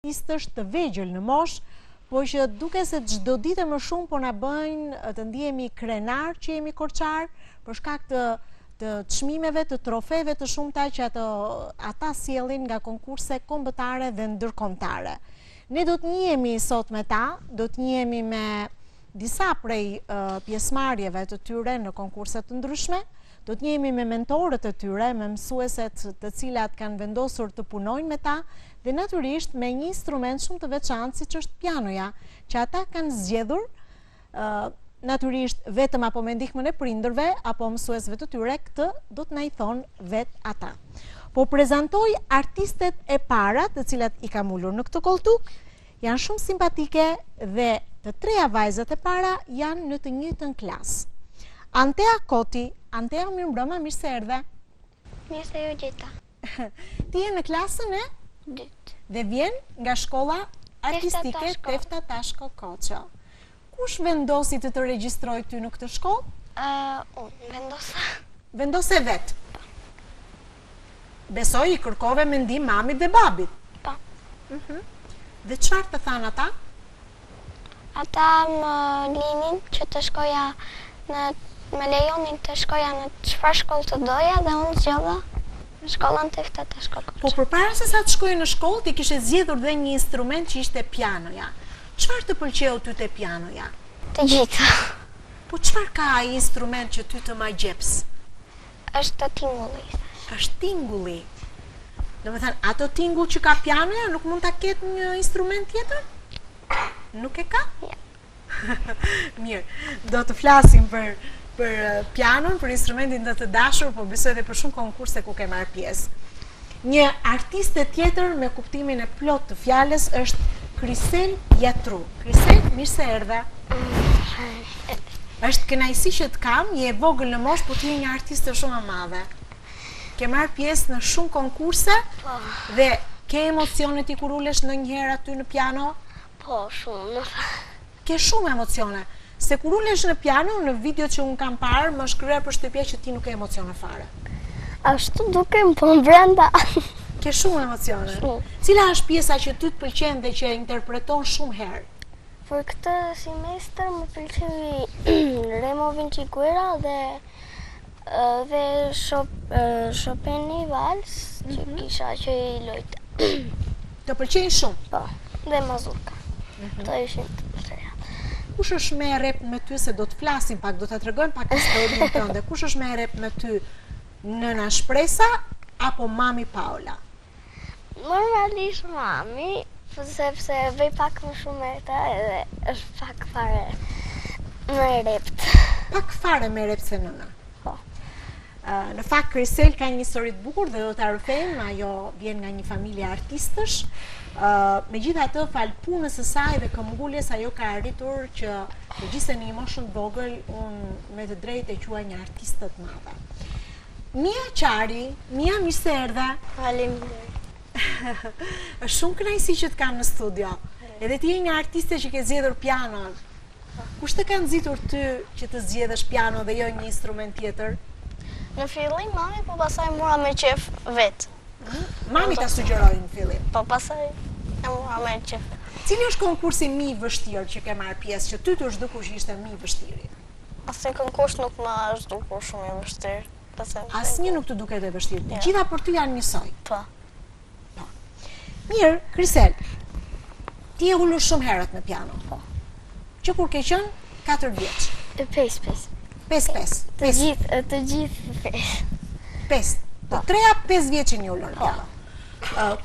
Artistësh të vegjël në moshë, po që duke se çdo ditë më shumë po na bëjnë të ndihemi krenar që jemi korçar, për shkak të të çmimeve, të trofeve të shumta që ata sjellin nga konkurse kombëtare dhe ndërkombëtare. Ne do të njihemi sot me ta, do të njihemi me disa prej pjesëmarrjeve të tyre në konkurse të ndryshme, do të njihemi me mentorët e tyre, me mësueset të cilat kanë vendosur të punojnë me ta, dhe natyrisht me një instrument shumë të veçantë siç është pianoja, që ata kanë zgjedhur natyrisht vetëm apo me ndihmën e prindërve apo mësuesve të tyre, këtë do të na i thonë vetë ata. Po prezantoj artistet e para të cilat i kam ulur në këtë koltuk, janë shumë simpatike dhe të treja vajzat e para janë në të njëjtën klasë. Antea Koti, Antea, mirëmbrëma, mirë se erdhe. Mirë se ju gjeta. Ti je në klasën e? Dytë. Dhe vjen nga shkolla artistike Tefta Tashko Koço. Kush vendosi të regjistroj ty në këtë shkollë? Unë vendosa. Vendose vetë? Besoj i kërkove mendim mamit dhe babit? Po. Dhe çfarë të thanë ata? Ata më linin që të shkoja me lejonin të shkoja në çfarë shkollë të doja dhe unë zgjodha në shkollën Tefta Tashko Koço. Po përpara se sa të shkojë në shkollë, ti kishe zgjedhur dhe një instrument që ishte pianoja. Çfarë të pëlqeu ty te pianoja? Të gjitha. Po çfarë ka ai instrument që ty të ma gjeps? Është tingulli. Është tingulli. Domethënë, ato tingull që ka pianoja nuk mund ta ketë një instrument tjetër? Nuk e ka? Ja. Mirë, do të flasim për pianon, për instrumentin të dashur, po besoj edhe për shumë konkurse ku ke marrë pjesë. Një artiste tjetër me kuptimin e plot të fjalës është Krisel Jatru. Krisel, mirë se erdhe. Është kënaqësi që të kam, je e vogël në moshë, po ti je një artiste shumë e madhe. Ke marrë pjesë në shumë konkurse dhe ke emocione ti kur ulesh ndonjëherë aty në piano? Po, shumë. Ke shumë emocione. Se kur ulesh në piano, në video që unë kam parë, më shkruar për shtëpia që ti nuk ke emocione fare. Ashtu dukem po brenda. Ke shumë emocione. Shumë. Cila është pjesa që ty të pëlqen dhe që e interpreton shumë herë? Për këtë semestër më pëlqeu Remo Vinci Guerra dhe Chopin Vals që kisha që i lojta. Të pëlqejnë shumë? Po, dhe Mazurka. Këto ishin të treja. Kush është më e rep me ty, se do të flasim pak, do të tregojmë pak historinë tënde. Kush është më e rep me ty? Nëna Shpresa apo mami Paola? Normalisht mami, sepse vej pak më shumë eta edhe është pak fare më e rept. Pak fare më e rept se nëna. Po. Në fakt Krisel ka një histori të bukur dhe do ta rrëfejmë, ajo vjen nga një familje artistësh. Megjithatë, fal punës së saj dhe këmbguljes, ajo ka arritur që megjithëse në një moshë të vogël, unë me të drejtë e quaj një artiste të madhe. Mia Qari, Mia, mirë se erdhe. Faleminderit. Është shumë kënaqësi që të kam në studio. Edhe ti je një artiste që ke zgjedhur pianon. Kush të ka nxitur ty që të zgjedhësh piano dhe jo një instrument tjetër? Në fillim mami, po pastaj mora me qef vet. Mami ta sugjeroi në fillim. Po pastaj e mora me qef. Cili është konkursi më i vështirë që ke marrë pjesë, që ty të është dukur që ishte më i vështiri? Asnjë konkurs nuk më është dukur shumë i vështirë. Asnjë nuk të duket e vështirë. Të gjitha për ty janë njësoj. Po. Mirë, Krisel, ti e ulur shumë herët në piano. Po. Që kur ke qenë 4 vjeç? 5. 5. Të gjithë 5. 5. Të treja 5 vjeçin një ulur në piano.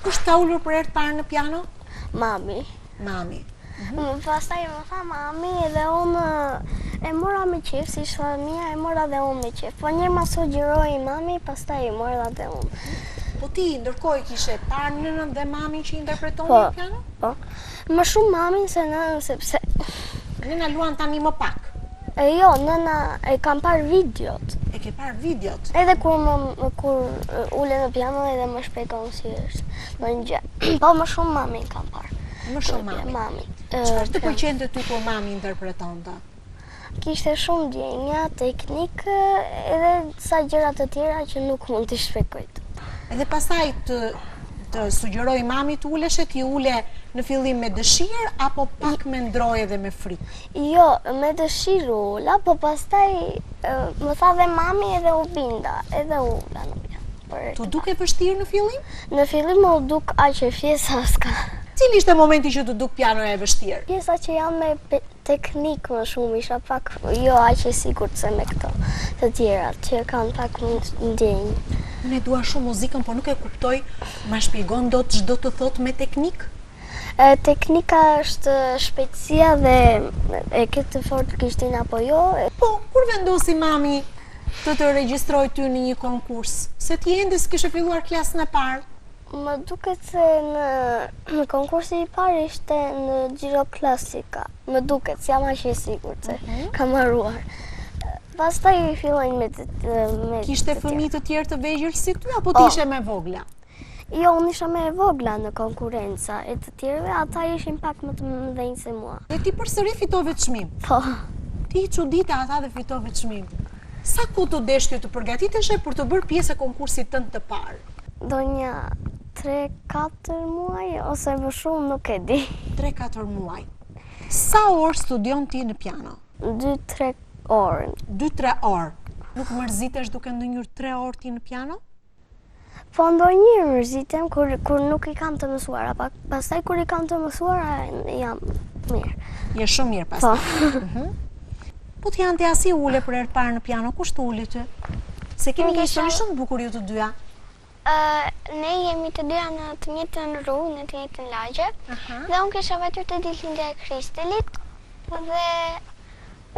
Kush ka ulur për herë të parë në piano? Mami. Mami. Pastaj më tha mami dhe unë e mora me qef, si shfa Mia, e mora dhe unë me qef. Po një ma sugjeroi mami, pastaj e mora dhe unë. Po ti ndërkohë kishe parë nënën dhe mamin që interpretonin në piano? Po. Më shumë mamin se nënën, sepse nëna luan tani më pak. Jo, nëna e kam parë videot. E ke parë videot? Edhe kur ule në piano edhe më shpjegon si është. Në një gjë. Po më shumë mamin kam parë. Më shumë mami. Mami. Çfarë të pëlqente ty kur mami interpretonte? Kishte shumë ndjenja, teknikë edhe sa gjëra të tjera që nuk mund t'i shpjegoj. Edhe pastaj të sugjeroi mami të ulesh, ti ule në fillim me dëshirë apo pak me ndroje dhe me frikë? Jo, me dëshirë ulla, po pastaj më tha dhe mami edhe u binda, edhe ulla në piano. Tu duke vështirë në fillim? Në fillim u duk aq e fjesa s'ka. Cili ishte momenti që tu duk pianoja e vështirë? Pjesa që jam me teknik më shumë, isha pak jo aq e sigurt se me këto të tjerat, që kanë pak më ndjenjë. Unë e dua shumë muzikën, po nuk e kuptoj, ma shpjegon do të çdo të thot me teknik? Teknika është shpejtësia dhe e këtë fort Krishtina apo jo. Po, kur vendosi mami të regjistroj ty në një konkurs? Se ti ende s'kishe filluar klasën e parë? Më duket se në konkursi i parë ishte në Gjiro Klasika. Më duket, jam aq e sigurt se kam harruar. Pastaj fillojnë me Kishte fëmijë të tjerë të vegjël si ty apo ti ishe me vogla? Jo, unë isha me vogla në konkurenca e të tjerëve, ata ishin pak më të mëdhenj se mua. Dhe ti përsëri fitove çmim. Po. Ti i çudita ata dhe fitove çmim. Sa kohë të desh ty të përgatiteshe për të bërë pjesë e konkursit tënd të parë? Do një 3-4 muaj, ose më shumë nuk e di. 3-4 muaj. Sa orë studion ti në piano? 2-3 orë. 2-3 orë. Nuk mërzitesh duke ndonjëherë 3 orë ti në piano? Po ndonjëherë mërzitem kur nuk i kam të mësuara, pastaj kur i kam të mësuara jam mirë. Je shumë mirë pastaj. Po ti janë të asi ule për herë të parë në piano, kush të ule ty? Se kemi një histori shumë bukur ju të dyja. Ne jemi të dyja në të njëjtën rrugë, në të njëjtën lagje, dhe unë kisha vajtur te ditëlindja e Kristelit dhe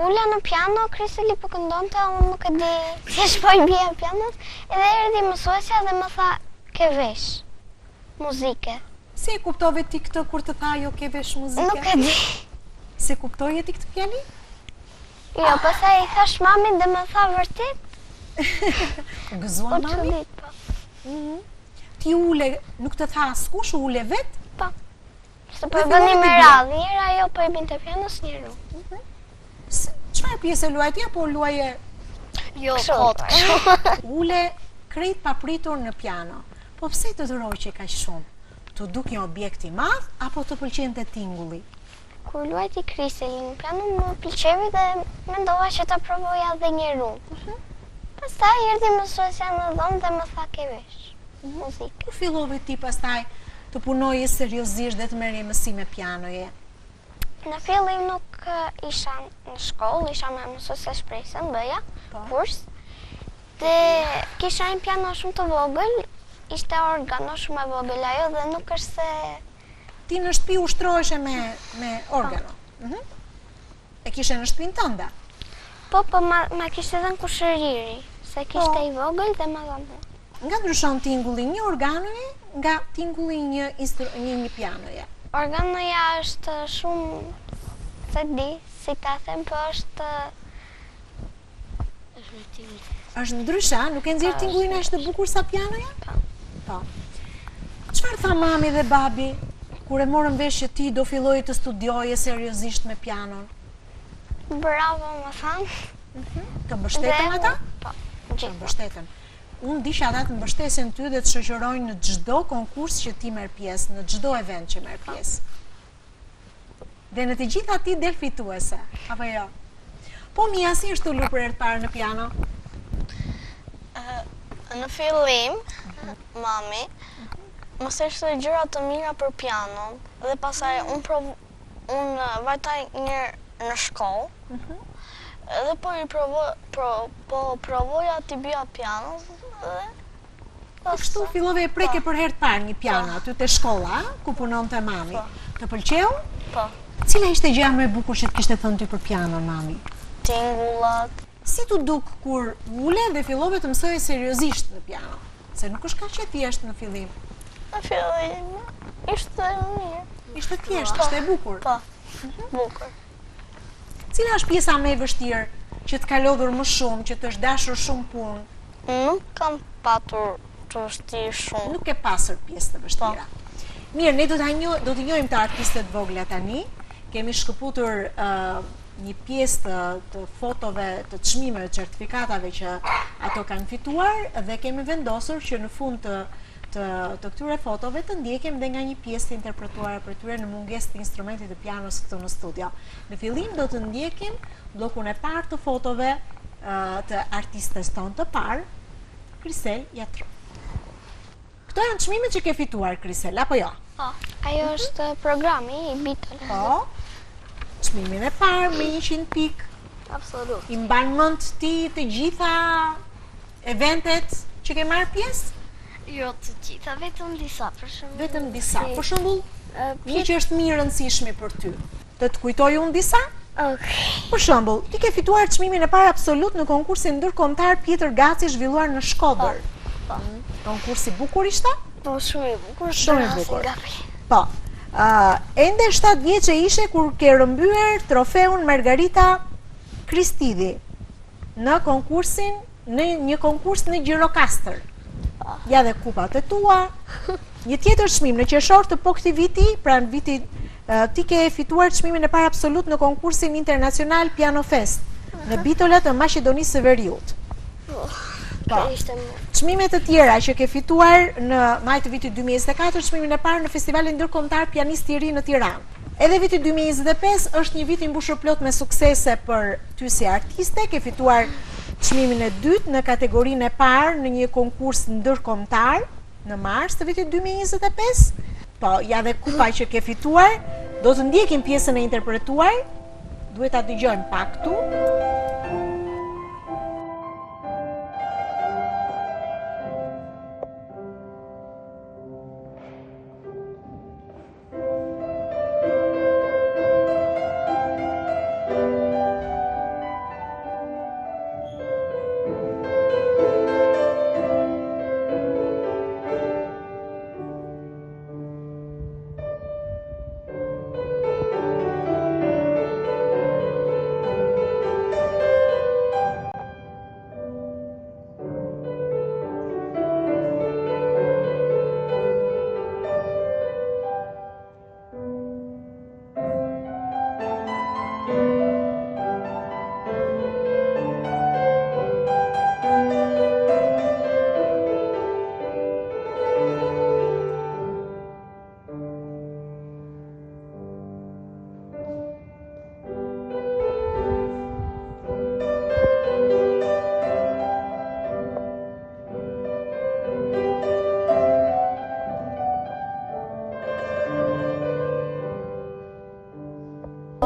ula në piano, Kristeli po këndonte, unë nuk e di si shpoj bia pianos, edhe erdhi mësuesja dhe më tha ke vesh muzike. Si e kuptove ti këtë kur të tha jo ke vesh muzike? Nuk e di. Si kuptoje ti këtë fjali? Jo, pastaj i thash mamin dhe më tha vërtet. Gëzuan mami? Ti ule, nuk të tha askush, ule vet? Po. Se po bëni me radhë, njëra ajo po i binte pianos, njëru. Çfarë pjesë luaj ti apo luaje? Jo, kot. Ule krejt papritur në piano. Po pse të dëroj kaq shumë? Të duk një objekt i madh apo të pëlqente tingulli? Kur luajti Kristeli në piano më pëlqeu dhe mendova që ta provoja edhe një herë. Pastaj erdhi mësuesja në dhomë dhe më tha ke vesh muzikë. Kur fillove ti pastaj të punoje seriozisht dhe të merrje mësime pianoje? Në fillim nuk isha në shkollë, isha me mësuese shpresën, bëja kurs. Dhe kisha një piano shumë të vogël, ishte organo shumë e vogël ajo dhe nuk është se... Ti në shtëpi ushtroheshe me organo? E kishe në shtëpinë tënde? Po, ma kishte edhe në kushëriri, se kishte i vogël dhe ma gamu. Nga ndryshon tingulli një organoje nga tingulli një pianoje? Organoja është shumë, se di, si ta them, po është... është ndrysha, nuk e nxjerr tingullin ashtë të bukur sa pianoja? Po. Çfarë tha mami dhe babi kur e morën vesh që ti do filloje të studioje seriozisht me pianon? Bravo, më thanë. Të mbështetën ata? Po, të mbështetën. Unë disha ata të mbështesin ty dhe të shoqërojnë në çdo konkurs që ti merr pjesë, në çdo event që merr pjesë. Dhe në të gjitha ti del fituese, apo jo? Po Mia, si është të lu për herë të parë në piano? Në fillim, mami më thështe gjëra të mira për pianon dhe pastaj unë vajtaj njërë në shkollë edhe po provoja t'i bia pianos dhe... Kështu fillove e preke për herë të parë një piano, aty te shkolla, ku punonte mami. Të pëlqeu? Po. Cila ishte gjëja më e bukur që të kishte thënë ty për pianon, mami? Tingullat. Si t'u duk kur ule dhe fillove të mësoje seriozisht në piano? Se nuk është kaq e thjeshtë në fillim. Në fillim ishte mirë. Ishte thjeshtë, ishte e bukur. Po. Bukur. Cila është pjesa më e vështirë që të ka lodhur më shumë, që të është dashur shumë punë? Nuk kam patur të vështirë shumë. Nuk e pasur pjesë të vështira. Mirë, ne do t'i njohim të artistët vogla tani. Kemi shkëputur një pjesë të fotove, të çmimeve, certifikatave që ato kanë fituar dhe kemi vendosur që në fund të të këtyre fotove të ndjekim dhe nga një pjesë të interpretuar për tyre në mungesë të instrumentit të pianos këtu në studio. Në fillim do të ndjekim bllokun e parë të fotove të artistes tonë të parë, Krisel Jatro. Këto janë çmimet që ke fituar, Krisel, apo jo? Po, ajo është programi i Beatles. Po. Çmimin e parë me 100 pikë. Absolut. I mban mend ti të gjitha eventet që ke marrë pjesë? Jo të gjitha, vetëm disa, për shembull. Vetëm disa. Për shembull, një që është më i rëndësishme për ty. Të të kujtoj unë disa? Okej. Për shembull, ti ke fituar çmimin e parë absolut në konkursin ndërkombëtar Pjetër Gaci zhvilluar në Shkodër. Po. Konkursi bukur ishte? Po, shumë i bukur. Shumë i bukur. Po. Ende 7 vjeçe ishe kur ke rëmbyer trofeun Margarita Kristidhi në konkursin, në një konkurs në Gjirokastër. Ja dhe kupat e tua. Një tjetër çmim në qershor të po këtij viti, pra në viti ti ke fituar çmimin e parë absolut në konkursin internacional Piano Fest në Bitola të Maqedonisë së Veriut. Po. Çmimet të tjera që ke fituar në maj të vitit 2024, çmimin e parë në Festivalin Ndërkombëtar Pianistë i Ri në Tiranë. Edhe viti 2025 është një vit i mbushur plot me suksese për ty si artiste, ke fituar çmimin e dytë në kategorinë e parë në një konkurs ndërkombëtar në mars të vitit 2025. Po, ja dhe kupa që ke fituar, do të ndjekim pjesën e interpretuar. Duhet ta dëgjojmë pak këtu.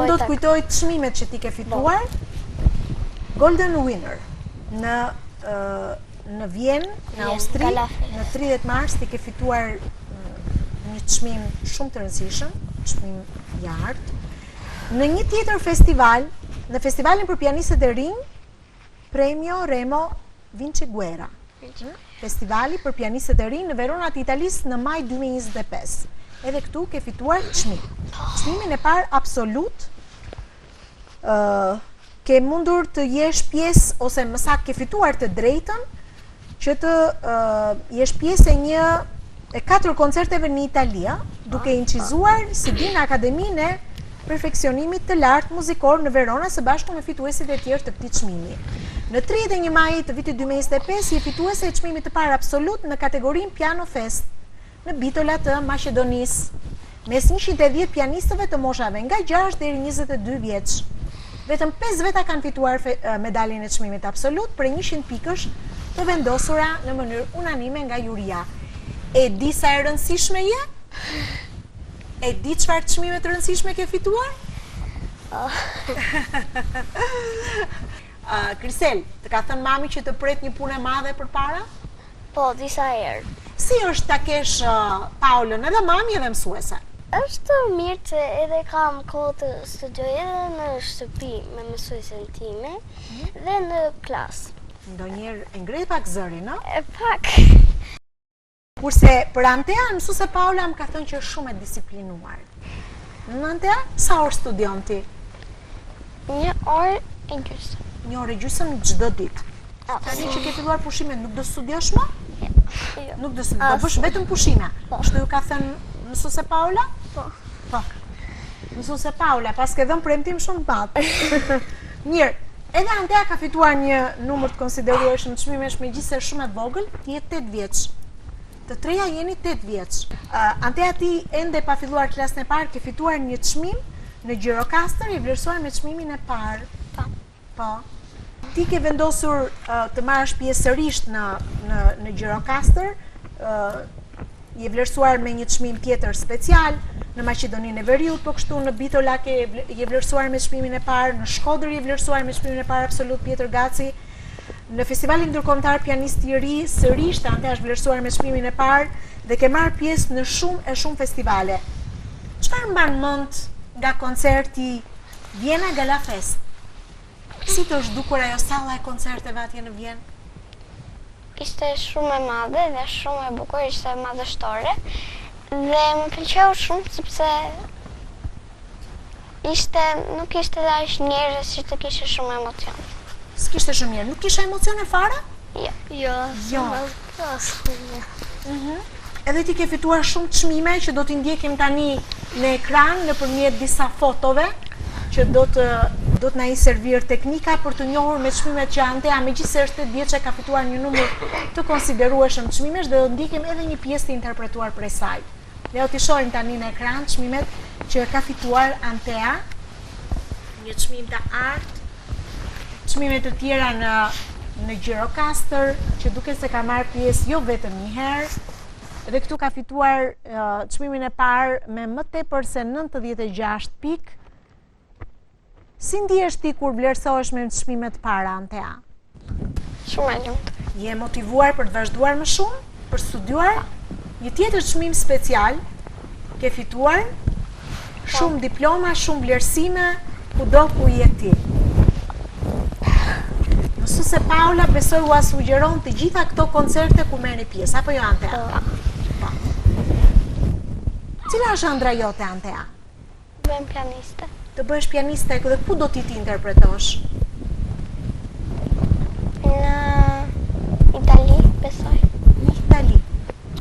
Do të kujtoj çmimet që ti ke fituar. Golden Winner në Vjenë, në Austri, në 30 mars ti ke fituar një çmim shumë të rëndësishëm, çmim i artë. Në një tjetër festival, në festivalin për pianistët e rinj, Premio Remo Vinciguerra. Festivali për pianistët e rinj në Verona të Italisë në maj 2025. Edhe këtu ke fituar çmim. Çmimin e parë absolut. Ke mundur të jesh pjesë, ose më saktë ke fituar të drejtën që të jesh pjesë e 4 koncerteve në Itali, duke incizuar CD në Akademinë e Perfeksionimit të Lartë Muzikor në Verona së bashku me fituesit e tjerë të këtij çmimi. Në 31 maj të vitit 2025 je fituese e çmimit të parë absolut në kategorinë Piano Fest në Bitola të Maqedonisë, mes 110 pianistëve të moshave nga 6 deri 22 vjeç. Vetëm 5 veta kanë fituar medaljen e çmimit absolut për 100 pikësh të vendosura në mënyrë unanime nga juria. E di sa e rëndësishme je? E di çfarë çmime të rëndësishme ke fituar? Krisel, të ka thënë mami që të pret një punë e madhe përpara? Po, disa herë. Si është ta kesh Paulën, edhe mami edhe mësuese? Është mirë që edhe kam kohë të studioj edhe në shtëpi me mësuesen time dhe në klasë. Ndonjëherë e ngre pak zërin, ë? E pak. Kurse për Antea, mësuese Paula më ka thënë që është shumë e disiplinuar. Në Antea, sa orë studion ti? 1 orë e gjysmë. 1 orë e gjysmë çdo ditë. Tani që ke filluar pushimet, nuk do studiosh më? Jo. Nuk do studiosh, do bësh vetëm pushime. Kështu ju ka thënë mësuese Paula? Po. Mësuese Paula, pas ke dhënë premtim shumë të madh. Mirë, edhe Antea ka fituar një numër të konsiderueshëm çmimesh, megjithëse shumë e vogël, ti je 8 vjeç. Të treja jeni 8 vjeç. Antea ti ende pa filluar klasën e parë, ke fituar një çmim në Gjirokastër i vlerësuar me çmimin e parë. Po. Ti ke vendosur të marrësh pjesë sërish në Gjirokastër, je vlerësuar me një çmim tjetër special në Maqedoninë e Veriut, po kështu në Bitola je vlerësuar me çmimin e parë, në Shkodër je vlerësuar me çmimin e parë absolut Pjetër Gaci. Në Festivalin Ndërkombëtar Pianistë i Ri, sërish Antea është vlerësuar me çmimin e parë dhe ke marrë pjesë në shumë festivale. Çfarë mban mend nga koncerti Vjena Gala Fest? Si të është dukur ajo salla e koncerteve atje në Vjenë? Ishte shumë e madhe dhe shumë e bukur, ishte madhështore dhe më pëlqeu shumë sepse nuk ishte dhe aq njerëz që të kishe shumë emocion. S'kishte shumë njerëz, nuk kishe emocione fare? Jo. Edhe ti ke fituar shumë çmime që do t'i ndjekim tani në ekran nëpërmjet disa fotove që do të na i servir teknika për të njohur me çmimet që Antea megjithëse është 8 vjeçë ka fituar një numër të konsiderueshëm çmimesh dhe do ndjekim edhe një pjesë të interpretuar prej saj. Ne do t'i shohim tani në ekran çmimet që ka fituar Antea, një çmim të art, çmime të tjera në Gjirokastër, që duket se ka marrë pjesë jo vetëm një herë, dhe këtu ka fituar çmimin e parë me më tepër se 96 pikë. Si ndihesh ti kur vlerësohesh me çmimet para, Antea? Shumë e lumtur. Je motivuar për të vazhduar më shumë, për studiuar? Një tjetër çmim special ke fituar, shumë diploma, shumë vlerësime, kudo ku je ti. Mësuese Paula besoj u sugjeron të gjitha këto koncerte ku merrni pjesë, apo jo Antea? Po. Cila është ëndra jote, Antea? Bëhem pianiste. Të bëhesh pianiste dhe ku do ti interpretosh? Në Itali, besoj. Në Itali.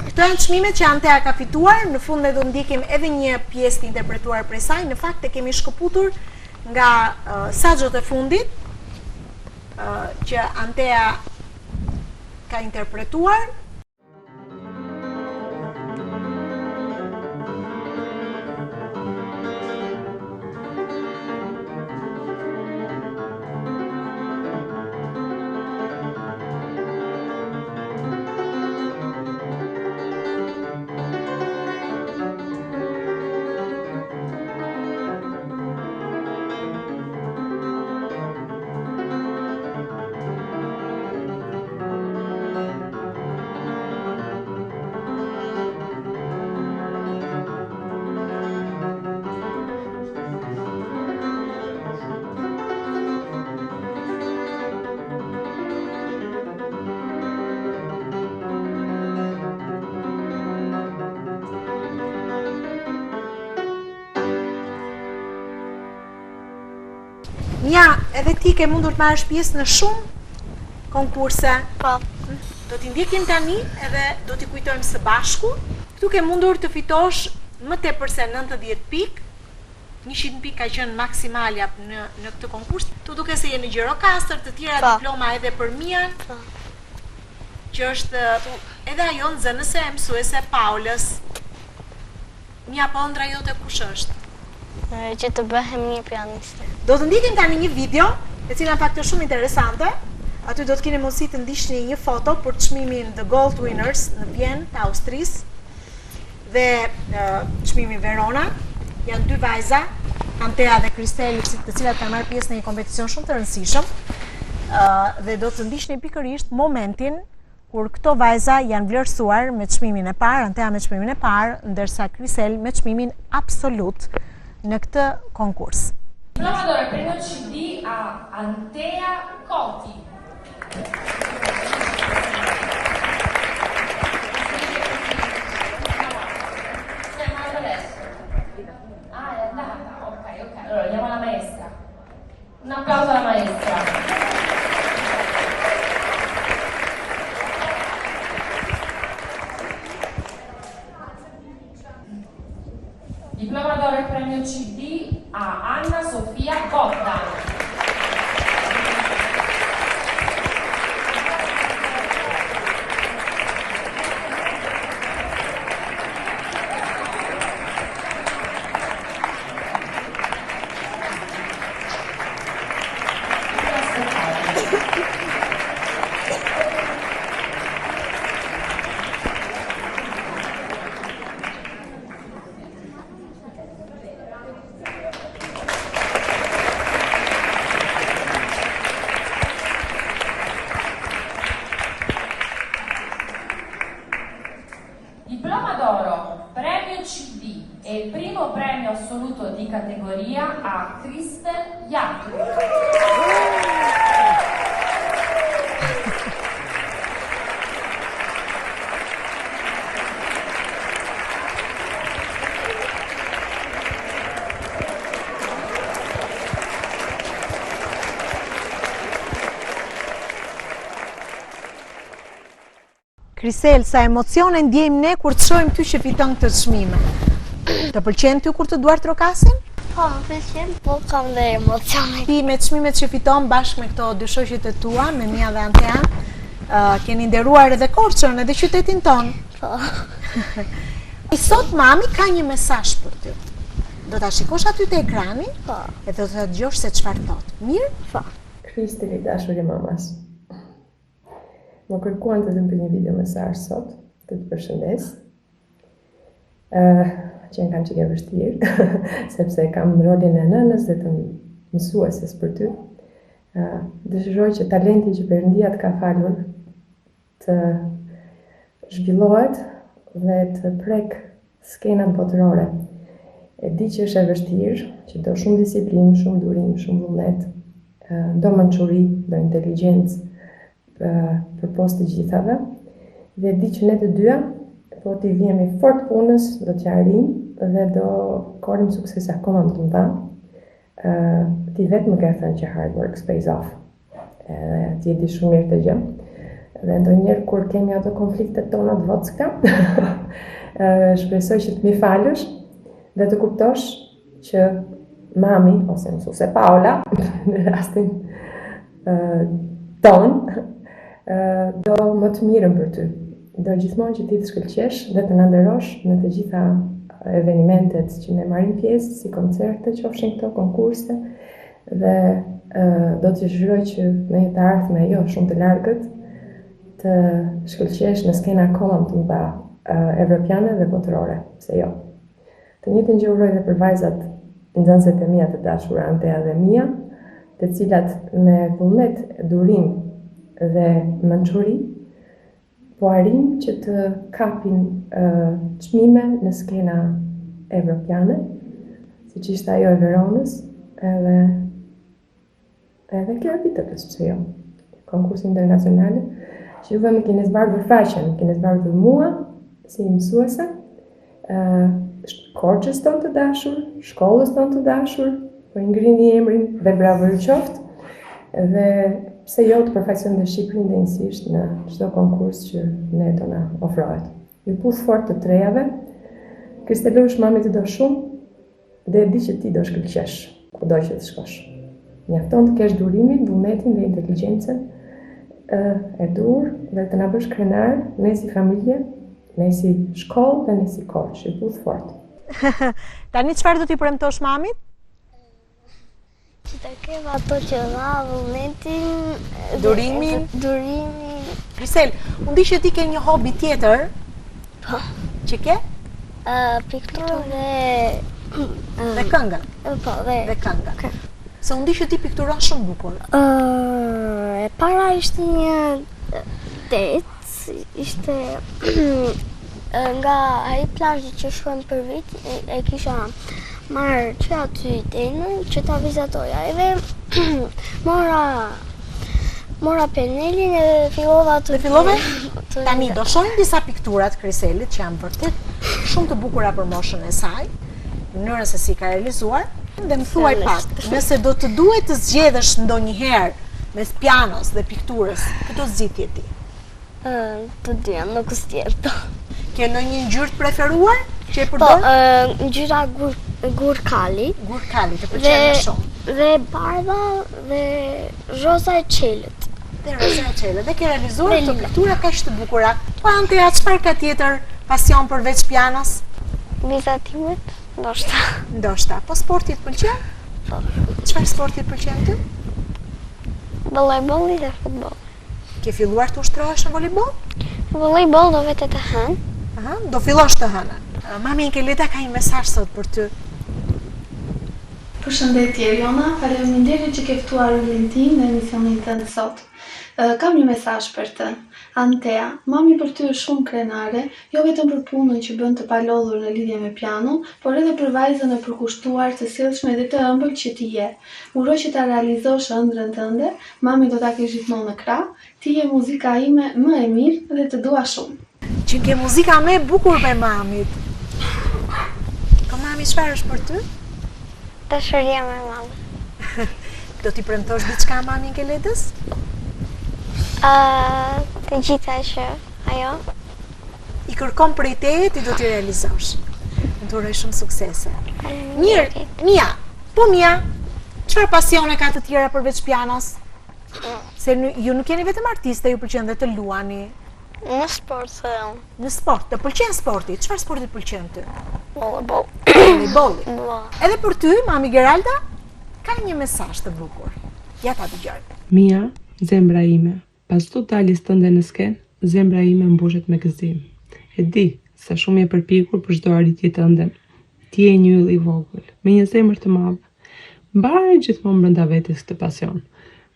Këto janë çmimet që Antea ka fituar, në fund ne do ndjekim edhe një pjesë të interpretuar prej saj. Në fakt e kemi shkëputur nga saxhot e fundit që Antea ka interpretuar. Mia, edhe ti ke mundur të marrësh pjesë në shumë konkurse. Po. Do t'i ndjekim tani edhe do t'i kujtojmë së bashku. Këtu ke mundur të fitosh më tepër se 90 pikë. 100 pikë ka qenë maksimalja në këtë konkurs. Tu duke se je në Gjirokastër, të tjera diploma edhe për Mian, që është edhe ajo nxënëse e mësuese Paulës. Mia, po ëndra jote kush është? Që të bëhem një pianiste. Do të ndjekim tani një video, e cila në fakt është shumë interesante. Aty do të keni mundësi të ndiqni një foto për çmimin The Gold Winners në Vjenë të Austrisë dhe çmimi Verona. Janë dy vajza, Antea dhe Kristeli, të cilat kanë marrë pjesë në një kompeticion shumë të rëndësishëm. Dhe do të ndiqni pikërisht momentin kur këto vajza janë vlerësuar me çmimin e parë, Antea me çmimin e parë, ndërsa Kristel me çmimin absolut në këtë konkurs. Diploma premio CD a Antea Coti. Ah, è andata? Ok. Allora andiamo alla maestra. Un applauso alla maestra. Diploma d'oro e premio CD a Anna Sofia Bogdan. assoluto di categoria a Kristen Jakob. Krisel, sa emocione ndjejmë ne kur të shohim ty që fiton këtë çmime. Të pëlqen ty kur të duar trokasin? Po, më pëlqen, po kam dhe emocione. Ti me çmimet që fiton bashkë me këto dy shoqet e tua, me Mia dhe Antean, keni nderuar edhe Korçën, edhe qytetin ton. Po. I sot mami ka një mesazh për ty. Do ta shikosh aty te ekrani? Po. Edhe do ta dëgjosh se çfarë thot. Mirë? Po. Kristi i dashur i mamas. Më kërkuan të dëmë për një video mesazh sot, të të përshëndes. Që kam që ke vështirë, sepse kam rolin e nënës dhe të mësueses për ty. Dëshiroj që talenti që Perëndia të ka falur të zhvillohet dhe të prek skenat botërore. E di që është e vështirë, që do shumë disiplinë, shumë durim, shumë vullnet, do mençuri, do inteligjencë, për post të gjithave, dhe di që ne të dyja, po t'i vjemi fort punës, do t'ja arrijmë dhe do korim sukses akoma më të mëdha. Ti vetë më ke thënë që hard work pays off. Ti e di shumë mirë të gjë. Dhe ndonjëherë kur kemi ato konfliktet tona të vockta, shpresoj që të mi falësh dhe të kuptosh që mami, ose mësuese Paula, në rastin ton, do më të mirën për ty. Do gjithmonë që ti të shkëlqesh dhe të na nderosh në të gjitha evenimentet që ne marrim pjesë, si koncerte, qofshin këto, konkurse, dhe do të dëshiroj që në një të ardhme jo shumë të largët të shkëlqesh në skena akoma më të mëdha evropiane dhe botërore, se jo. Të njëjtën gjë uroj dhe për vajzat nxënëset e mia të dashura, Antea dhe Mia, të cilat me vullnet, durim dhe mençuri po arrin që të kapin çmime në skena evropiane, siç ishte ajo e Veronës, edhe kjo e Vitebës, pse jo, konkursi internacionale, që juve më keni zbardhur faqen, më keni zbardhur mua si mësuese, Korçës tonë të dashur, shkollës tonë të dashur, po i ngrini emrin dhe bravo ju qoftë, dhe pse jo të përfaqësojmë dhe Shqipërinë dhe njësisht në çdo konkurs që ne do na ofrohet. Ju puth fort të trejave, Kristelush mami të do shumë, dhe e di që ti do shkëlqesh, kudo që të shkosh. Mjafton të kesh durimin, vullnetin dhe inteligjencën e dur dhe të na bësh krenar, ne si familje, ne si shkollë dhe ne si Korçë. Ju puth fort. Tani çfarë do t'i premtosh mamit? Që të kem ato që dha, vullnetin, durimin. Krisel, unë di që ti ke një hobi tjetër. Po. Që ke? Pikturën dhe këngën. Po, dhe këngën. Se unë di që ti pikturon shumë bukur. E para ishte një det, ishte nga ai plazhi që shkuam për vit, e kisha marrë që aty denën që ta vizatoja, edhe mora penelin e fillova të... Dhe fillove? Tani, do shohim disa pikturat Kriselit që janë vërtet shumë të bukura për moshën e saj, mënyrën se si ka realizuar, dhe më thuaj pak, nëse do të duhet të zgjedhësh ndonjëherë mes pianos dhe pikturës, këto zgjidhje ti? Të dyja, nuk zgjedh. Ke ndonjë ngjyrë preferuar që e përdor? Po, ngjyra gurkali. Gurkali, të pëlqen më shumë. Dhe bardha dhe roza e qelët. Dhe roza e qelët. Dhe ke realizuar këto piktura kaq të bukura. Po Antea, çfarë ka tjetër pasion përveç pianos? Vizatimet, ndoshta. Ndoshta. Po sporti të pëlqen? Po. Çfarë sporti të pëlqen ty? Volejbolli dhe futboll. Ke filluar të ushtrohesh në volejboll? Volejboll do vete të hënë. Aha, do fillosh të hënën. Mami Inkeleta ka një mesazh sot për ty. Përshëndetje Eliona, faleminderit që ke ftuar Valentin në emisionin tënd sot. Kam një mesazh për të. Antea, mami për ty është shumë krenare, jo vetëm për punën që bën të palodhur në lidhje me pianon, por edhe për vajzën e përkushtuar, të sjellshme dhe të ëmbël që ti je. Uroj që ta realizosh ëndrrën tënde, mami do ta kesh gjithmonë në krah, ti je muzika ime më e mirë dhe të dua shumë. Që ke muzika më e bukur me mamit. Po mami, çfarë është për ty? Dashuria me mamën. Do t'i premtosh diçka mamin Keletës? Të gjitha që ajo I kërkon prej teje, ti do t'i realizosh. Në të uroj shumë suksese. Mirë, Mia, po Mia, çfarë pasione ka të tjera përveç pianos? Se ju nuk jeni vetëm artiste, ju pëlqen dhe të luani. Në sport, se unë. Në sport, të pëlqen sporti? Çfarë sporti të pëlqen ty? Volleyball. Volleyball. Edhe për ty, mami Geralda, ka një mesazh të bukur. Ja ta dëgjoj. Mia, zemra ime, pas çdo daljes tënde në skenë, zemra ime mbushet me gëzim. E di se shumë je përpikur për çdo arritje tënde. Ti je një yll I vogël, me një zemër të madhe. Mbaj gjithmonë brenda vetes këtë pasion.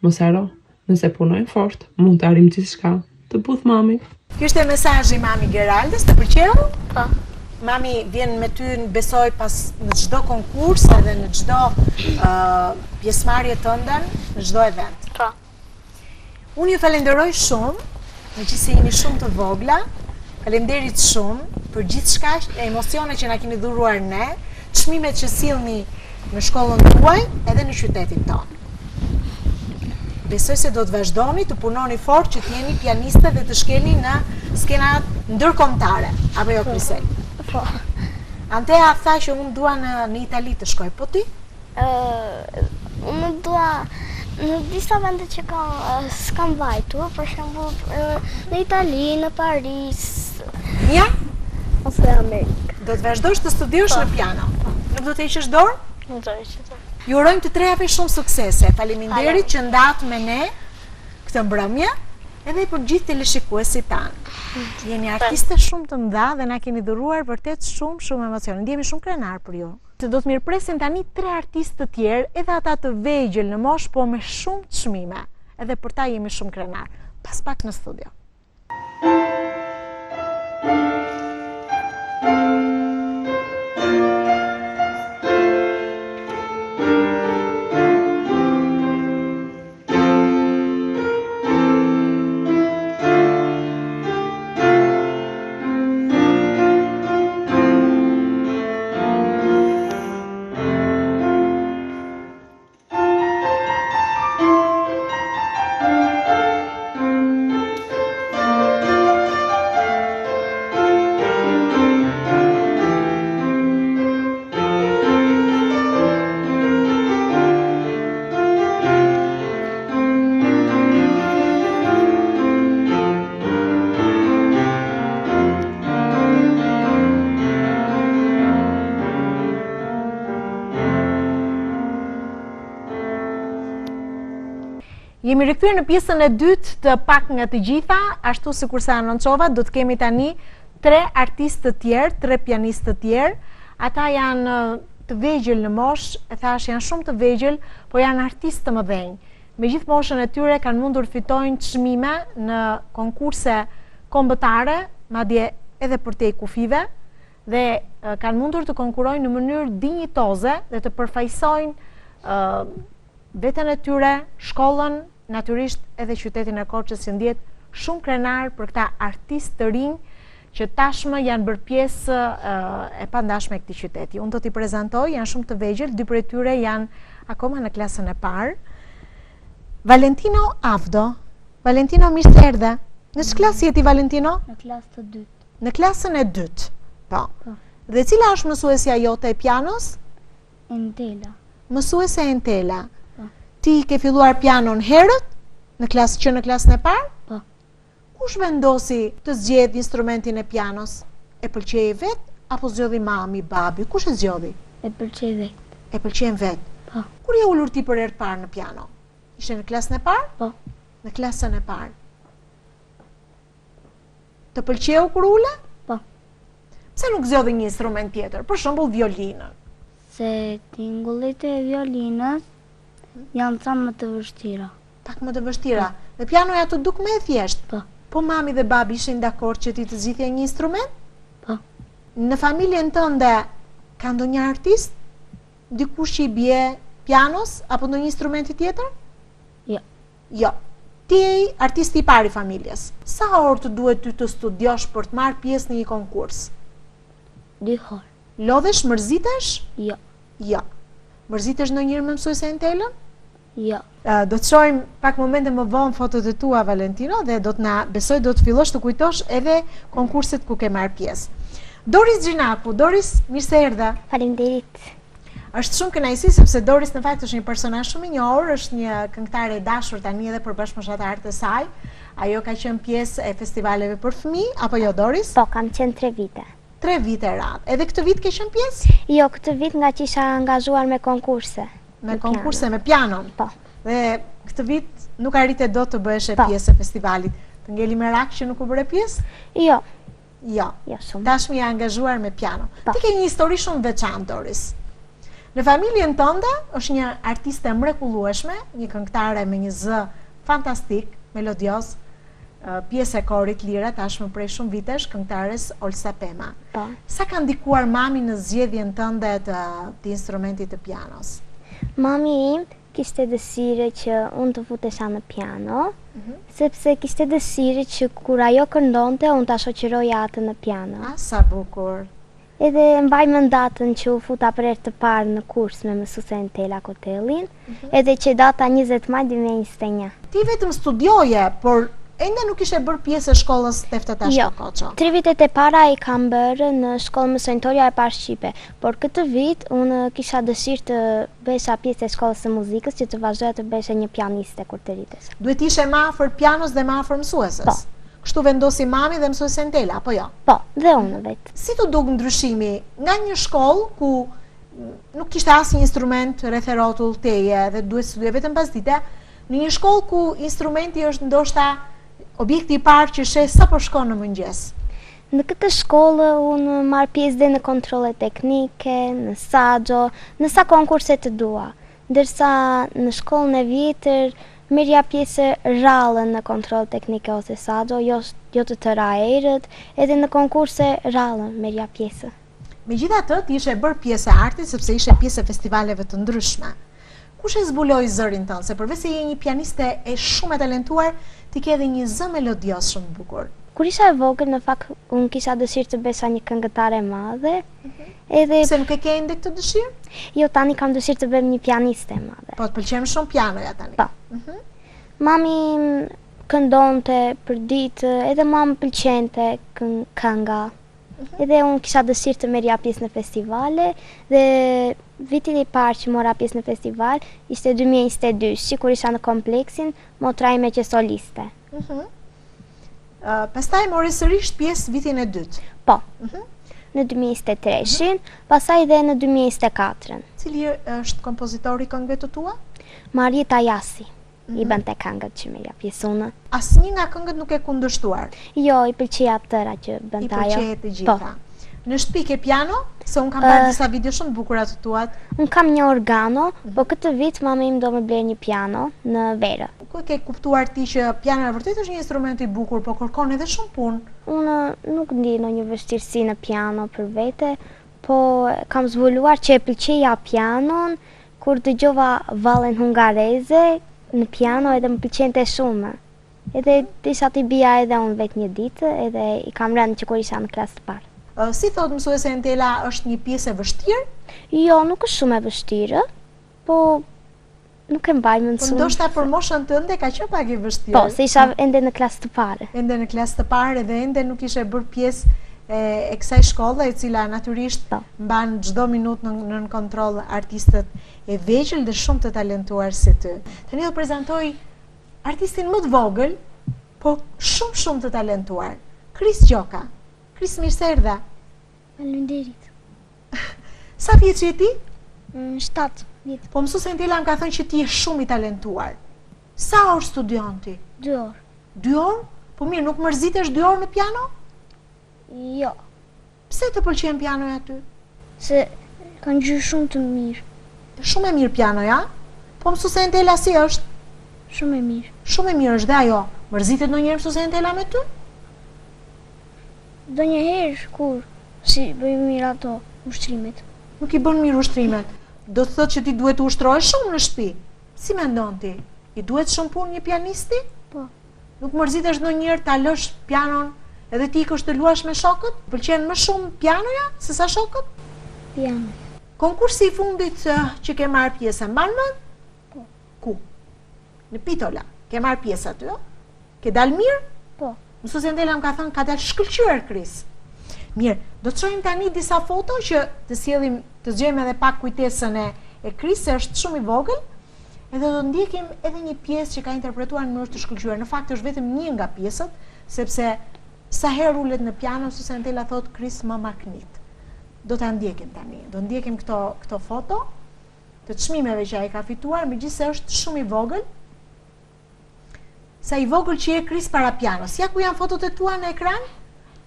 Mos haro, nëse punojmë fort, mund të arrijmë gjithçka. Të puth mami. Ky është mesazhi mami Geraldës, të pëlqeu? Po. Mami vjen me ty besoj pas në çdo konkurs edhe në çdo pjesëmarrje tënde, në çdo event. Po. Unë ju falenderoj shumë, megjithëse jeni shumë të vogla. Faleminderit shumë për gjithçka, emocionet që na keni dhuruar ne, çmimet që sillni në shkollën tuaj edhe në qytetin tonë. Besoj se do të vazhdoni të punoni fort që të jeni pianiste dhe të shkeni në skenat ndërkombëtare, apo jo Krisel? Po. Antea tha që unë dua në Itali të shkoj, po ti? Unë dua në disa vende që s'kam vajtur, për shembull në Itali, në Paris. Ja? Ose Amerikë. Do të vazhdosh të studiosh në piano. Nuk do të heqësh dorë? Nuk do të heqësh dorë. Ju urojmë të trejave shumë suksese. Faleminderit që ndat me ne këtë mbrëmje edhe për gjithë teleshikuesit tanë. Jeni artiste shumë të mëdha dhe na keni dhuruar vërtet shumë emocione. Ndjehemi shumë krenar për ju. Do të mirëpresin tani 3 artistë të tjerë, edhe ata të vegjël në moshë, po me shumë çmime. Edhe për ta jemi shumë krenar. Pas pak në studio. Jemi rikthyer në pjesën e dytë të Pak nga të gjitha, ashtu sikur sa anoncova, do të kemi tani 3 artistë të tjerë, 3 pianistë të tjerë. Ata janë të vegjël në moshë, e thash janë shumë të vegjël, po janë artistë të mëdhenj. Me gjithë moshën e tyre kanë mundur fitojnë çmime në konkurse kombëtare, madje edhe për te kufive, dhe kanë mundur të konkurojnë në mënyrë dinjitoze dhe të përfaqësojnë veten e tyre, shkollën, natyrisht edhe qytetin e Korçës që ndjet shumë krenar për këta artistë të rinj që tashmë janë bërë pjesë e pandashme e këtij qyteti. Unë do t'i prezantoj, janë shumë të vegjël, 2 prej tyre janë akoma në klasën e parë. Valentino Avdo. Valentino, mirë se erdhe. Në ç'klasë klasë je ti, Valentino? Në klasën e dytë. Në klasën e dytë. Po. Dhe cila është mësuesja jote e pianos? Entela. Mësuesja Entela. Ti ke filluar pianon herët në klasën e parë? Po. Kush vendosi të zgjedh instrumentin e pianos? E pëlqej vet apo zgjodhi mami, babi? Kush e zgjodhi? E pëlqej vet. E pëlqen vet. Po. Kur je ulur ti për herë të parë në piano? Ishe në klasën e parë? Po. Në klasën e parë. Të pëlqeu kur ule? Po. Pse nuk zgjodhi një instrument tjetër? Për shembull violinën. Se tingullit e violinës janë ca më të vështira. Pak më të vështira. Dhe pianoja të duk me e thjesht. Po mami dhe babi ishin dakord që ti të zgjidhje një instrument? Po. Në familjen tënde ka ndonjë artist? Dikush që i bie pianos apo ndonjë instrumenti tjetër? Jo. Jo. Ti je artisti i parë i familjes. Sa orë të duhet ty të studiosh për të marrë pjesë në një konkurs? 2 orë. Lodhesh, mërzitesh? Jo. Jo. Mërzitesh ndonjëherë me mësuesen telën? Jo. Do të shohim pak momente më vonë fotot e tua, Valentino, dhe do të fillosh të kujtosh edhe konkurset ku ke marrë pjesë. Doris Gjinaku, Doris, mirë se erdhe. Faleminderit. Është shumë kënaqësi sepse Doris në fakt është një personazh shumë i njohur, është një këngëtare e dashur tani edhe për bashkëmoshatarët e saj. Ajo ka qenë pjesë e festivaleve për fëmijë, apo jo Doris? Po, kam qenë 3 vite. 3 vite radhë. Edhe këtë vit ke qenë pjesë? Jo, këtë vit nga që isha angazhuar me konkurse. Me konkurse me pianon? Po. Dhe këtë vit nuk arrite dot të bëhesh pjesë e festivalit. Të ngeli merak që nuk u bëre pjesë? Jo. Jo. Jo shumë. Tashmë je angazhuar me piano. Ti ke një histori shumë veçantë, Doris. Në familjen tënde është një artiste mrekullueshme, një këngëtare me një zë fantastik, melodios, pjesë e korit lire tashmë prej shumë vitesh, këngëtares Olsa Pema. Po. Sa ka ndikuar mami në zgjedhjen tënde të instrumentit të pianos? Mami im kishte dëshirë që unë të futesha në piano, sepse kishte dëshirë që kur ajo këndonte, unë ta shoqëroja atë në piano. Sa bukur. Edhe mbaj më datën që u futa për herë të parë në kurs me mësuesen Tela Kotellin, edhe që data 20 maj 2021. Ti vetëm studioje, por ende nuk ishe bërë pjesë e shkollës Tefteta Shkokoço. 3 vitet e para i kam bërë në shkollë mësojnëtorja e parë shqipe, por këtë vit unë kisha dëshirë të bëhesha pjesë e shkollës së muzikës që të vazhdoja të bëhesha një pianiste kur të rritesha. Duhet ishe më afër pianos dhe më afër mësuesës? Po. Kështu vendosi mami dhe mësuesen Tela, apo jo? Po, dhe unë vetë. Si të duk ndryshimi nga një shkollë ku nuk kishte asnjë instrument rreth rrotull teje dhe duhet studioje vetëm pasdite, në një shkollë ku instrumenti është ndoshta objekti i parë që sheh sa po shkon në mëngjes? Në këtë shkollë unë marr pjesë dhe në kontrolle teknike, në saxo, në sa konkurse të dua, ndërsa në shkollën e vjetër merja pjesë rrallën në kontroll teknike ose saxo, jo të tëra erët, edhe në konkurse rrallën merja pjesë. Megjithatë, ti ishe bërë pjesë e artit sepse ishe pjesë e festivaleve të ndryshme. Kush e zbuloi zërin tënd? Se përveç se je një pianiste e shumë e talentuar, ti ke edhe një zë melodios shumë bukur. Kur isha e vogël, në fakt unë kisha dëshirë të bëhesha një këngëtare e madhe. Edhe se nuk e ke ende këtë dëshirë? Jo, tani kam dëshirë të bëhem një pianiste e madhe. Po, të pëlqen shumë pianoja tani. Po. Mami këndonte për ditë, edhe mua më pëlqente kënga. Edhe unë kisha dëshirë të merja pjesë në festivale dhe vitin i parë që mora pjesë në festival ishte 2022, kur isha në kompleksin motra ime që soliste. Pastaj mori sërish pjesë vitin e dytë. Po. Në 2023-shin, pastaj dhe në 2024-ën. Cili është kompozitori këngëve të tua? Marita Jasi. I bënte këngët që merja pjesë unë. Asnjë nga këngët nuk e kundërshtuar? Jo, i pëlqeja tëra që bënte ajo. I pëlqeje të gjitha. Në shtëpi ke piano? Se unë kam parë disa video shumë bukura të tuat. Unë kam një organo, po këtë vit mama im do më blerë një piano në Verë. Ku ke kuptuar ti që piano vërtet është një instrument i bukur, po kërkon edhe shumë punë? Unë nuk ndi ndonjë vështirësi në piano për vete, po kam zbuluar që e pëlqeja pianon kur dëgjova vallen hungareze në piano edhe më pëlqente shumë. Edhe disha t'i bija edhe unë vetë një ditë, edhe i kam rënë që kur isha në klasë të parë. Si thot mësuese Tela, është një pjesë e vështirë? Jo, nuk është shumë e vështirë, po nuk e mbaj më Po ndoshta për moshën tënde ka qenë pak e vështirë. Po, se isha ende në klasë të parë. Ende në klasë të parë dhe ende nuk ishe bërë pjesë e kësaj shkolle, e cila natyrisht mban çdo minutë në kontroll artistët e vegjël dhe shumë të talentuar si ty. Tani do prezantoj artistin më të vogël, po shumë të talentuar, Kris Gjoka. Kris, mirë se erdhe. Faleminderit. Sa vjeç je ti? 7 vjet. Po mësuesen Tela më ka thënë që ti je shumë i talentuar. Sa orë studion ti? 2 orë. 2 orë? Po mirë, nuk mërzitesh 2 orë në piano? Jo. Pse të pëlqen pianoja ty? Se kanë gjyrë shumë të mirë. Shumë e mirë pianoja? Po mësuesen Tela si është? Shumë e mirë. Shumë e mirë është dhe ajo. Mërzitet ndonjëherë mësuesja Entela me ty? Donjëherë kur si bëjmë mirë ato ushtrimet. Nuk i bën mirë ushtrimet. Do të thotë që ti duhet të ushtrohesh shumë në shtëpi. Si mendon ti? I duhet shumë punë një pianisti? Po. Nuk mërzitesh ndonjëherë ta lësh pianon edhe ti ikosh të luash me shokët? Pëlqen më shumë pianoja se sa shokët? Piano. Konkursi i fundit që ke marrë pjesë, mban mend? Po. Ku? Në Pitola. Ke marrë pjesë aty? Ke dalë mirë? Po. Mësuesja Entela më ka thënë ka dalë shkëlqyer Kris. Mirë, do të shohim tani disa foto që të sjellim, të zgjojmë edhe pak kujtesën e Kris, se është shumë i vogël, edhe do ndjekim edhe një pjesë që ka interpretuar në mënyrë të shkëlqyer. Në fakt është vetëm një nga pjesët, sepse sa herë ulet në piano, mësuesja Entela thotë Kris më maknit. Do ta ndjekim tani. Do ndjekim këto foto të çmimeve që ai ka fituar, megjithëse është shumë i vogël. Sa i vogël që je Kris para pianos. Ja ku janë fotot e tua në ekran?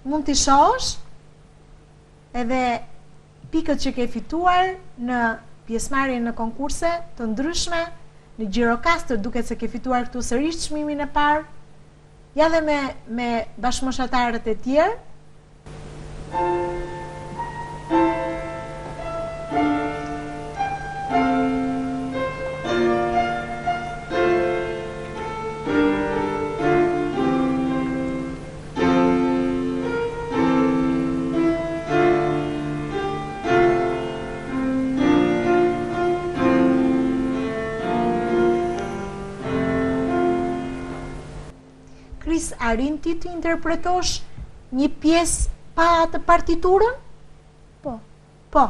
Mund t'i shohësh edhe pikët që ke fituar në pjesëmarrjen në konkurse të ndryshme, në Gjirokastër duket se ke fituar këtu sërish çmimin e parë. Ja dhe me bashkëmoshatarët e tjerë. Kris, arrin ti të interpretosh një pjesë pa atë partiturën? Po. Po.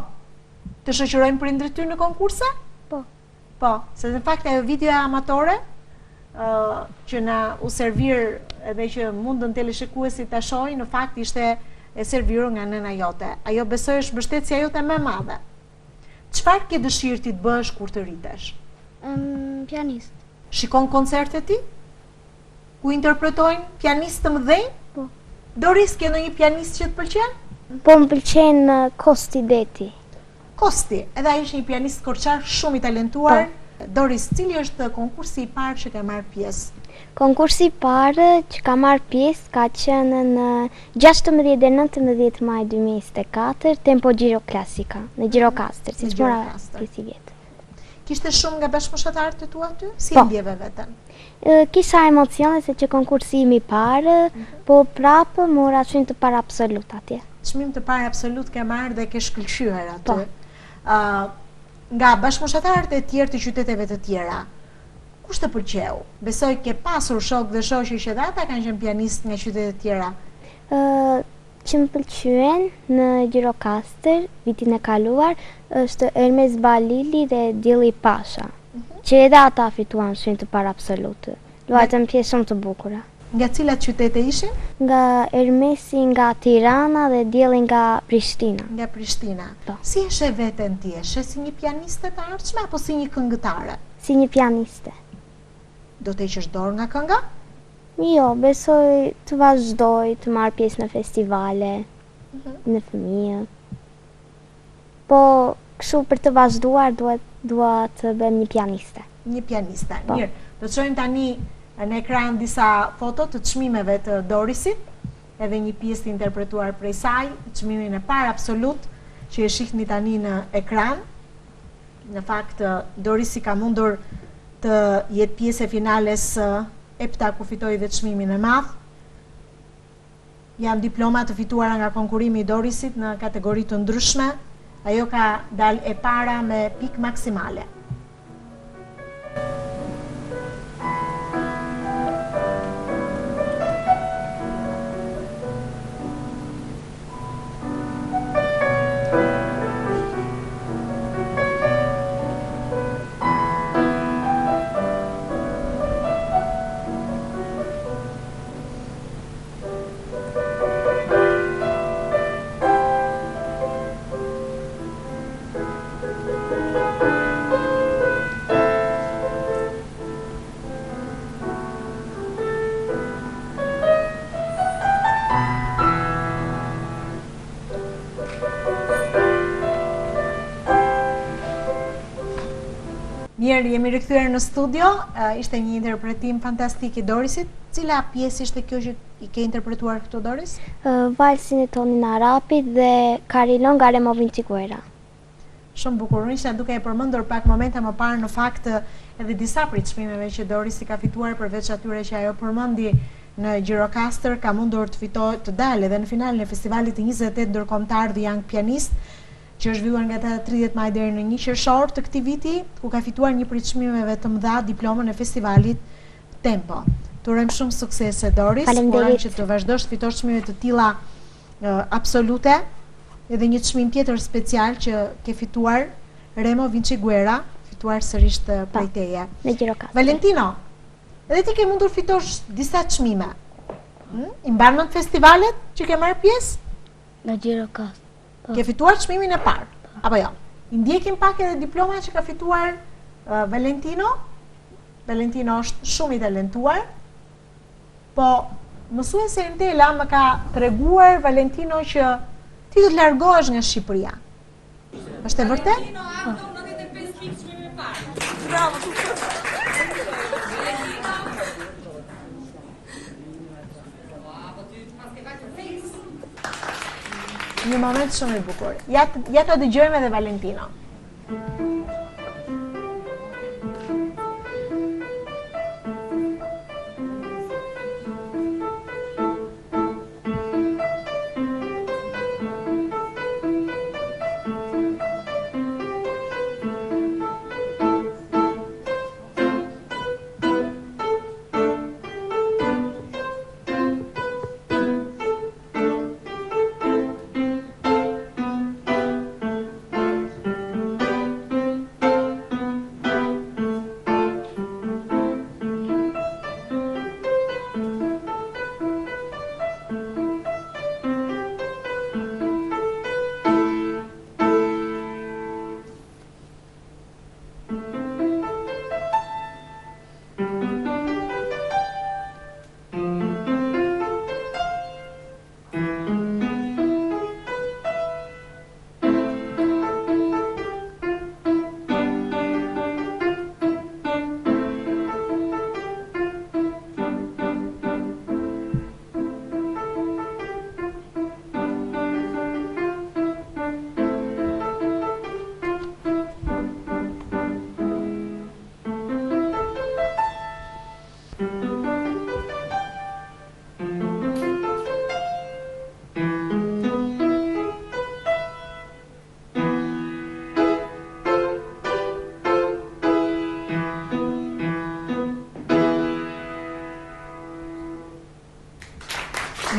Të shoqërojmë prindrit ty në konkurse? Po. Po, se në fakt ajo videoja amatore që na u servir edhe që mundën teleshikuesit ta shohin, në fakt ishte e serviru nga nëna jote. Ajo besoj është mbështetësia jote më e madhe. Çfarë ke dëshirë ti të bësh kur të rritesh? Pianist. Shikon koncerte ti? Ku interpretojnë pianistë të mëdhenj? Po. Doris, ke ndonjë pianist që të pëlqen? Po më pëlqen Kosti Deti. Kosti, edhe ai është një pianist korçar shumë i talentuar. Doris, cili është konkursi i parë që ke marrë pjesë? Konkursi i parë që ka marrë pjesë ka qenë në 16 dhe 19 maj 2024, Tempo Giro Classica, në Gjirokastër, si që mora pjesë i vjetë. Kishte shumë nga bashkëmoshatarët e tu aty? Si Po. ndjeve veten? Kisha emocione se që konkursi im i parë, po prapë mora çmim të parë absolut atje. Çmim të parë absolut ke marrë dhe ke shkëlqyer aty. Po. Nga bashkëmoshatarët e tjerë të qyteteve të tjera, kush të pëlqeu? Besoj ke pasur shok dhe shoqe që dhe ata kanë qenë pianistë nga qytete të tjera. Që më pëlqyen në Gjirokastër vitin e kaluar është Ermes Balili dhe Dilli Pasha, që edhe ata fituan çmim të parë absolut. Luajtën pjesë shumë të bukura. Nga cilat qytete ishin? Nga Ermesi nga Tirana dhe Dielli nga Prishtina. Nga Prishtina. Po. Si e sheh veten ti? E sheh si një pianiste të ardhshme apo si një këngëtare? Si një pianiste. Do të heqësh dorë nga kënga? Jo, besoj të vazhdoj të marr pjesë në festivale, në fëmijë. Po, kështu për të vazhduar dua të bëhem një pianiste. Një pianiste. Po. Mirë, do të shohim tani në ekran disa foto të çmimeve të Dorisit, edhe një pjesë të interpretuar prej saj, çmimin e parë absolut që e shihni tani në ekran. Në fakt Dorisi ka mundur të jetë pjesë e finales EPTA ku fitoi dhe çmimin e madh. Janë diploma të fituara nga konkurrimi i Dorisit në kategori të ndryshme. Ajo ka dalë e para me pikë maksimale. mirë, jemi rikthyer në studio. Ishte një interpretim fantastik i Dorisit. Cila pjesë ishte kjo që i ke interpretuar këtu, Doris? Valsin e Tonin Arapit dhe Karilon nga Remo Vinciguera. Shumë bukur. Unë isha duke e përmendur pak momente më parë në fakt edhe disa prej çmimeve që Dorisi ka fituar, përveç atyre që ajo përmendi në Gjirokastër, ka mundur të fitojë, të dalë edhe në finalin e festivalit të 28 ndërkombëtar The Young Pianist, që është zhvilluar nga data 30 maj deri në 1 qershor të këtij viti, ku ka fituar një prej çmimeve të mëdha, diplomën e festivalit Tempo. Të urojmë shumë suksese, Doris. Urojmë që të vazhdosh të fitosh çmime të tilla absolute, edhe një çmim tjetër special që ke fituar, Remo Vinciguera, fituar sërish të prej teje. Në Gjirokastër. Valentino, edhe ti ke mundur fitosh disa çmime. I mban mend festivalet që ke marrë pjesë? Në Gjirokastër. Ke fituar çmimin e parë, apo jo? I ndjekim pak edhe diploma që ka fituar Valentino. Valentino është shumë i talentuar, po mësuese Entela më ka treguar Valentino që ti do të largohesh nga Shqipëria. Është e vërtet? Bravo. Një moment shumë i bukur. Ja të dëgjojmë edhe Valentino.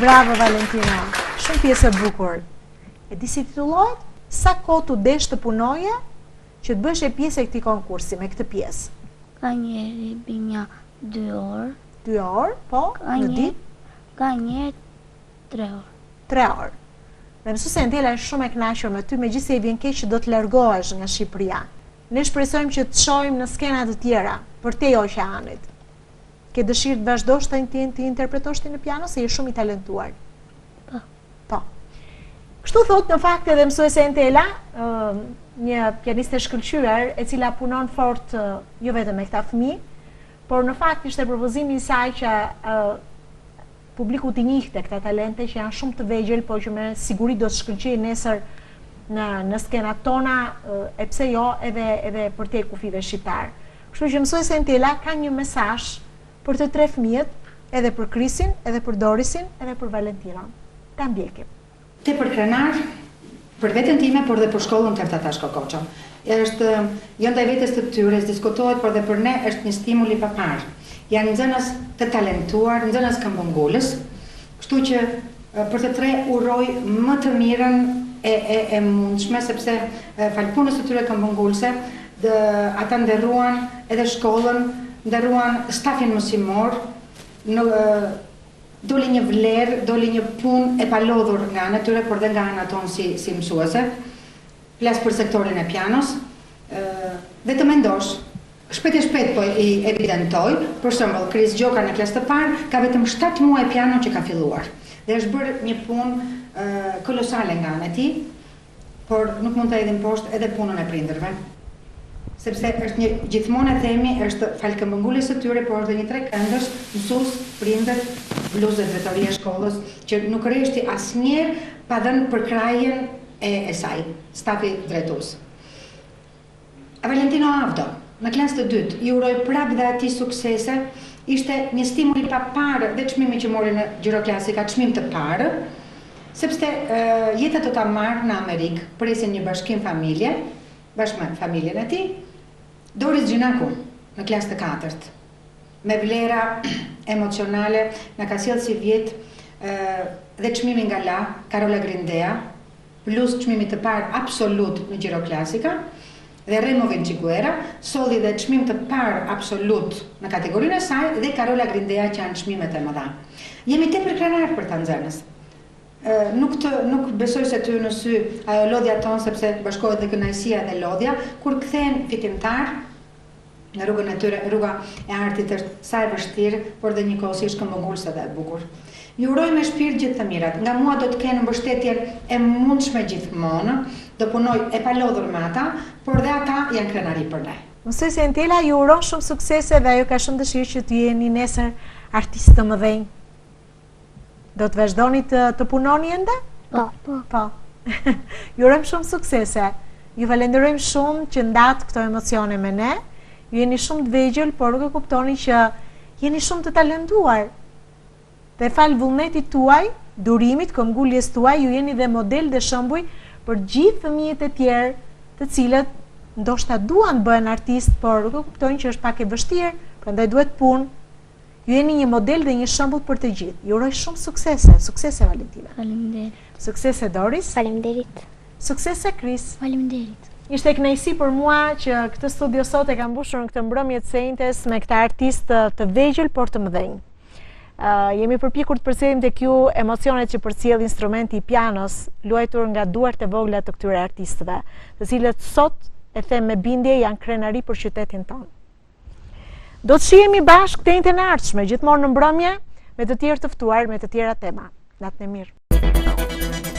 Bravo Valentino, shumë pjesë e bukur. E di si titullohet? Sa kohë tu desh të punoje që të bësh e pjesë e këtij konkursi me këtë pjesë? Ka njeri binja 2 orë. 2 orë, po, në ditë? Ka njeri 3 orë. 3 orë. Dhe mësuese Entela është shumë e kënaqur me ty, megjithëse i vjen keq që do të largohesh nga Shqipëria. Ne shpresojmë që të shohim në skena të tjera për te oqeanit. Ke dëshirë të vazhdosh të interpretosh ti në piano, se je shumë i talentuar. Po. Kështu thot në fakt edhe mësuese Entela, një pianiste shkëlqyer e cila punon fort jo vetëm me këta fëmijë, por në fakt ishte propozimi i saj që publiku t'i njihte këta talente që janë shumë të vegjël, por që me siguri do të shkëlqejnë nesër në skenat tona, e pse jo edhe për te kufive shqiptar. Kështu që mësuese Entela ka një mesazh për të 3 fëmijët, edhe për Krisin, edhe për Dorisin, edhe për Valentinon. Ta ndjekim. Te për krenar, për veten time, por dhe për shkollën Tefta Tashko Koço. Është jo ndaj vetes të tyre, diskutohet, por dhe për ne është një stimul i papar. Janë nxënës të talentuar, nxënës këmbëngulës, kështu që për të 3 uroj më të mirën e mundshme, sepse fal punës së tyre këmbëngulëse, ata nderruan edhe shkollën, ndërruan stafin mësimor, doli një vlerë, doli një punë e palodhur nga anë tyre, por dhe nga anë tonë si mësuese. Flas për sektorin e pianos, dhe të mendosh, shpejt e shpejt po i evidentoj, për shembull, Kris Gjoka në klasë të parë ka vetëm 7 muaj piano që ka filluar. Dhe është bërë një punë kolosale nga anë e tij, por nuk mund të hedhim poshtë edhe punën e prindërve. sepse është një gjithmonë e themi, është falkëmbëngulës së tyre, por edhe një trekëndësh, mësues, prindër, bluzë drejtoria e shkollës, që nuk rreshti asnjëherë pa dhënë përkrajjen e saj, stafi drejtues. Valentino Avdo, në klasë të dytë, i uroj prapë dhe atij suksese, ishte një stimul i paparë dhe çmimi që mori në Gjiroklasika, çmim të parë, sepse jeta do ta marrë në Amerikë, presin një bashkim familje, bashkë me familjen e tij, Doris Gjinaku, në klasë të katërt, me vlera emocionale, në ka sjellë si vjet dhe çmimi nga La, Karola Grindea, plus çmimi të parë absolut në Gjiroklasika, dhe Remo Vinciguera, solli dhe çmim të parë absolut në kategorinë e saj dhe Karola Grindea që janë çmimet e mëdha. Jemi tepër krenar për ta nxënës. Nuk besoj se ty në sy ajo lodhja tonë, sepse bashkohet dhe kënaqësia dhe lodhja, kur kthehen fitimtar në rrugën e tyre. Rruga e artit është sa e vështirë, por dhe njëkohësisht këmbëngulëse dhe e bukur. Ju uroj me shpirt gjithë të mirat. Nga mua do të kenë mbështetjen e mundshme gjithmonë, do punoj e palodhur me ata, por dhe ata janë krenari për ne. Mësuesi Entela, ju uron shumë suksese dhe ajo ka shumë dëshirë që të jeni nesër artistë të mëdhenj. Do të vazhdoni të punoni ende? Po. Ju urojmë shumë suksese. Ju falenderojmë shumë që ndat këto emocione me ne. Ju jeni shumë të vegjël, por nuk e kuptoni që jeni shumë të talentuar. Dhe fal vullnetit tuaj, durimit, këmbguljes tuaj, ju jeni dhe model dhe shembuj për gjithë fëmijët e tjerë, të cilët ndoshta duan bëhen artist, por nuk e kuptojnë që është pak e vështirë, prandaj duhet punë. Ju jeni një model dhe një shembull për të gjithë. Ju uroj shumë suksese. Suksese Valentina. Faleminderit. Suksese Doris. Faleminderit. Suksese Kris. Faleminderit. Ishte kënaqësi për mua që këtë studio sot e kam mbushur në këtë mbrëmje të sejntes me këta artistë të vegjël por të mëdhenj. Jemi përpjekur të përcjellim tek ju emocionet që përcjell instrumenti i pianos, luajtur nga duart e vogla të këtyre artistëve, të cilët sot e them me bindje janë krenari për qytetin tonë. Do të shihemi bashkë të njëjtën e ardhshme, gjithmonë në mbrëmje, me të tjerë të ftuar, me të tjera tema. Natën e mirë.